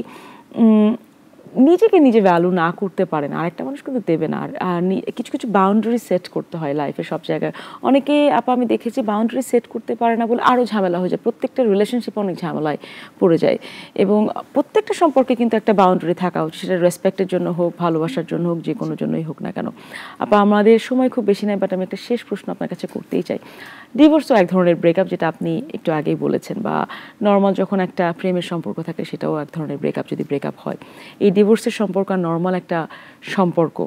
নিজেকে নিজে ভ্যালু না করতে পারেন, আরেকটা মানুষ কিন্তু দেবে না। আর কিছু কিছু বাউন্ডারি সেট করতে হয় লাইফে সব জায়গায়। অনেকে আমি দেখেছি বাউন্ডারি সেট করতে পারে না বলে আরও ঝামেলা হয়ে যায়, প্রত্যেকটা রিলেশনশিপে অনেক ঝামেলায় পড়ে যায়। এবং প্রত্যেকটা সম্পর্কে কিন্তু একটা বাউন্ডারি থাকা উচিত, সেটা রেসপেক্টের জন্য হোক, ভালোবাসার জন্য হোক, যে কোনো জন্যই হোক না কেন। আমাদের সময় খুব বেশি নাই, বাট আমি একটা শেষ প্রশ্ন আপনার কাছে করতেই চাই। ডিভোর্সও এক ধরনের ব্রেকআপ, যেটা আপনি একটু আগেই বলেছেন, বা নর্মাল যখন একটা প্রেমের সম্পর্ক থাকে সেটাও এক ধরনের ব্রেকআপ, যদি ব্রেকআপ হয়। এই ডিভোর্সের সম্পর্ক আর নর্মাল একটা সম্পর্ক,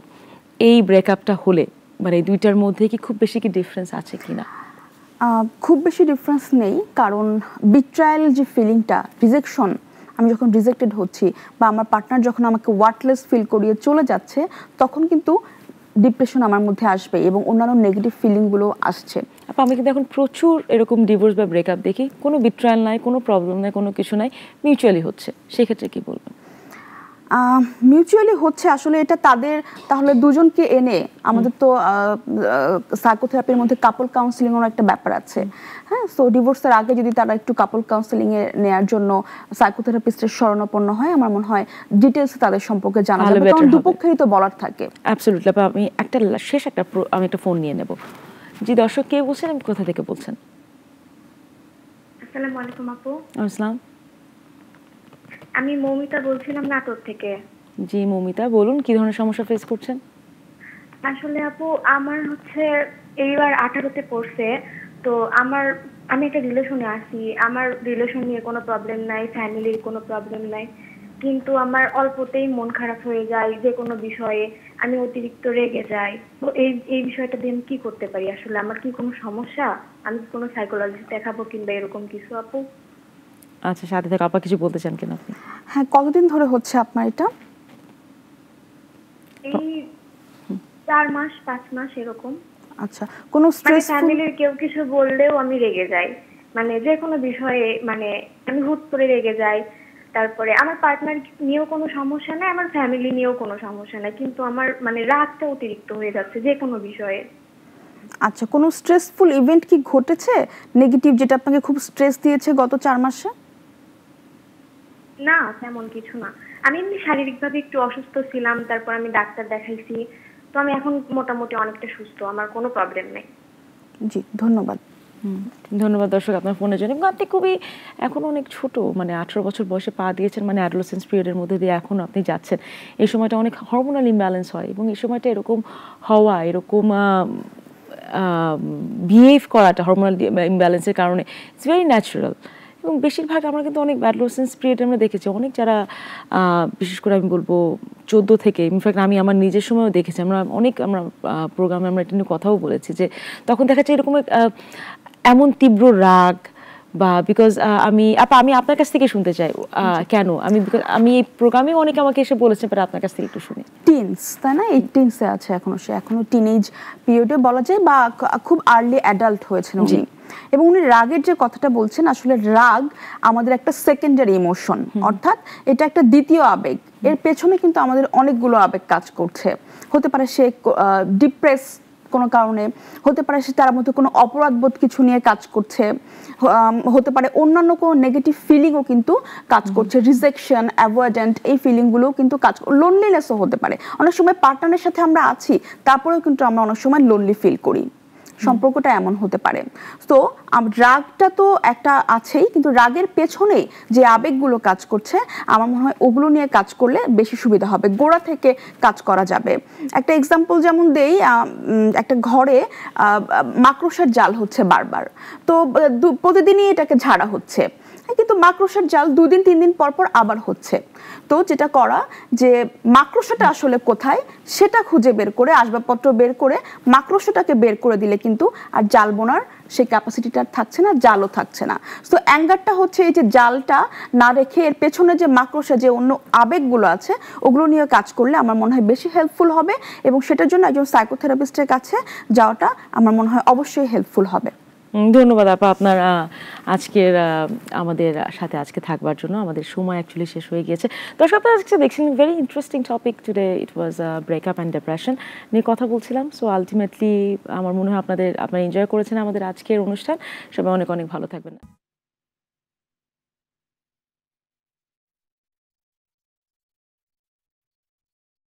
এই ব্রেকআপটা হলে মানে এই দুইটার মধ্যে কি খুব বেশি কি ডিফারেন্স আছে কিনা? খুব বেশি ডিফারেন্স নেই, কারণ বিট্রায়াল যে ফিলিংটা, রিজেকশন, আমি যখন রিজেক্টেড হচ্ছি বা আমার পার্টনার যখন আমাকে ওয়ার্থলেস ফিল করিয়ে চলে যাচ্ছে, তখন কিন্তু ডিপ্রেশন আমার মধ্যে আসবে এবং অন্যান্য নেগেটিভ ফিলিংগুলো আসছে। আমি কিন্তু এখন প্রচুর এরকম ডিভোর্স বা ব্রেকআপ দেখি, কোনো বিট্রায়াল নাই, কোনো প্রবলেম নাই, কোনো কিছু নাই, মিউচুয়ালি হচ্ছে। সেক্ষেত্রে কি বলবেন? মিউচুয়ালি হচ্ছে, আসলে এটা তাদের, তাহলে দুজনকে এনে, আমাদের তো সাইকোথেরাপির মধ্যে কাপল কাউন্সিলিংয়ের একটা ব্যাপার আছে, হ্যাঁ। সো ডিভোর্সের আগে যদি তারা একটু কাপল কাউন্সিলিংয়ে নেওয়ার জন্য সাইকোথেরাপিস্টের শরণাপন্ন হয়, আমার মনে হয় ডিটেলসে তাদের সম্পর্কে জানা যাবে, কারণ দুপক্ষেরই তো বলার থাকে। অ্যাবসলিউটলি। আমি একটা ফোন নিয়ে নেব। জি, দর্শক কে বলছেন, আমি কোথা থেকে বলছেন? আসসালামু আলাইকুম আপু। আসসালাম। আমি মৌমিতা বলছিলাম নাটোর থেকে। জি মৌমিতা, বলুন কি ধরনের সমস্যা ফেস করছেন? আসলে আপু আমার এইবার 18তে পড়ছে, তো আমি একটা রিলেশনে আছি, আমার রিলেশন নিয়ে কোনো প্রবলেম নাই, ফ্যামিলির কোনো প্রবলেম নাই, কিন্তু আমার অল্পতেই মন খারাপ হয়ে যায় যে কোনো বিষয়ে, আমি অতিরিক্ত রেগে যাই। তো এই বিষয়টা দিয়ে আমি কি করতে পারি? আসলে আমার কি কোনো সমস্যা? আমি কি কোনো সাইকোলজিস্ট দেখাবো কিংবা এরকম কিছু আপু? আচ্ছা, সাথে থেকে আপা কিছু বলতে চান কিনা আপনি? হ্যাঁ, কতদিন ধরে হচ্ছে আপনার এটা? এই 4 মাস 5 মাস এরকম। আচ্ছা, কোনো স্ট্রেসফুল, ফ্যামিলির কেউ কিছু বললেও আমি রেগে যাই, যে কোনো বিষয়ে আমি হুট করে রেগে যাই। তারপরে আমার পার্টনার নিয়েও কোনো সমস্যা নাই, আমার ফ্যামিলি নিয়েও কোনো সমস্যা নাই, কিন্তু আমার রাগটা অতিরিক্ত হয়ে যাচ্ছে যে কোনো বিষয়ে। আচ্ছা, কোনো স্ট্রেসফুল ইভেন্ট কি ঘটেছে নেগেটিভ, যেটা আপনাকে খুব স্ট্রেস দিয়েছে গত 4 মাসে? না, তেমন কিছু না। আমি এমনি শারীরিকভাবে একটু অসুস্থ ছিলাম, তারপর আমি ডাক্তার দেখাইছি, তো আমি এখন মোটামুটি অনেকটা সুস্থ, আমার কোনো প্রবলেম নেই। জি, ধন্যবাদ। ধন্যবাদ দর্শক আপনার ফোনের জন্য। আপনি খুবই এখন অনেক ছোট, 18 বছর বয়সে পা দিয়েছেন, অ্যাডোলেসেন্স পিরিয়ডের মধ্যে দিয়ে এখন আপনি যাচ্ছেন। এই সময়টা অনেক হরমোনাল ইমব্যালেন্স হয়, এবং এই সময়টা এরকম হওয়া, এরকম বিহেভ করাটা হরমোনাল ইমব্যালেন্সের কারণে ইটস ভেরি ন্যাচারাল। এবং বেশিরভাগ আমরা কিন্তু অনেক অ্যাডোলেসেন্স পিরিয়ডে আমরা দেখেছি, অনেক যারা বিশেষ করে আমি বলবো 14 থেকে, ইনফ্যাক্ট আমি আমার নিজের সময়ও দেখেছি, আমরা প্রোগ্রামে এটা নিয়ে কথাও বলেছি, যে তখন দেখা যাচ্ছে এরকম এমন তীব্র রাগ, বা বিকজ আমি আপনার কাছ থেকে শুনতে চাই কেন, আমি এই প্রোগ্রামে অনেকে আমাকে এসে বলেছে, বাট আপনার কাছ থেকে একটু শুনি। টিনস, তাই না? 18সে আছে এখনো, সে এখনো টিনেজ পিরিয়ডে বলা যায়, বা খুব আর্লি অ্যাডাল্ট হয়েছেন উনি। এবং উনি রাগের যে কথাটা বলছেন, আসলে রাগ আমাদের একটা সেকেন্ডারি ইমোশন, অর্থাৎ এটা একটা দ্বিতীয় আবেগ। এর পেছনে কিন্তু আমাদের অনেকগুলো আবেগ কাজ করছে। হতে পারে সে ডিপ্রেস কোনো কারণে, হতে পারে সে তার মধ্যে কোনো অপরাধবোধ কিছু নিয়ে কাজ করছে, হতে পারে অন্যান্য কোনো নেগেটিভ ফিলিংও কিন্তু কাজ করছে, রিজেকশন, অ্যাভয়েডেন্ট, এই ফিলিংগুলোও কিন্তু কাজ, লোনলিনেসও হতে পারে। অনেক সময় পার্টনারের সাথে আমরা আছি, তারপরেও কিন্তু আমরা অনেক সময় লোনলি ফিল করি, সম্পর্কটা এমন হতে পারে। তো রাগটা তো একটা আছেই, কিন্তু রাগের পেছনে যে আবেগগুলো কাজ করছে, আমার মনে হয় ওগুলো নিয়ে কাজ করলে বেশি সুবিধা হবে, গোড়া থেকে কাজ করা যাবে। একটা এক্সাম্পল যেমন দেই, একটা ঘরে মাকড়সার জাল হচ্ছে বারবার, তো প্রতিদিনই এটাকে ঝাড়া হচ্ছে, হ্যাঁ, কিন্তু মাকড়সার জাল 2 দিন 3 দিন পর পর আবার হচ্ছে। তো যেটা করা যে মাকড়সাটা আসলে কোথায় সেটা খুঁজে বের করে আসবাবপত্র বের করে মাকড়সাটাকে বের করে দিলে কিন্তু আর জাল বোনার সেই ক্যাপাসিটিটা থাকছে না, জালও থাকছে না। তো অ্যাঙ্গারটা হচ্ছে এই যে জালটা না রেখে এর পেছনে যে মাকড়সা যে অন্য আবেগগুলো আছে ওগুলো নিয়ে কাজ করলে আমার মনে হয় বেশি হেল্পফুল হবে, এবং সেটার জন্য একজন সাইকোথেরাপিস্টের কাছে যাওয়াটা আমার মনে হয় অবশ্যই হেল্পফুল হবে। ধন্যবাদ আপা আপনার আজকের আমাদের সাথে আজকে থাকবার জন্য। আমাদের সময় অ্যাকচুয়ালি শেষ হয়ে গিয়েছে। দর্শক আপনারা আজকে দেখছেন very interesting topic today, it was breakup and depression নিয়ে কথা বলছিলাম। সো আলটিমেটলি আমার মনে হয় আপনারা এনজয় করেছেন আমাদের আজকের অনুষ্ঠান। সবাই অনেক অনেক ভালো থাকবেন।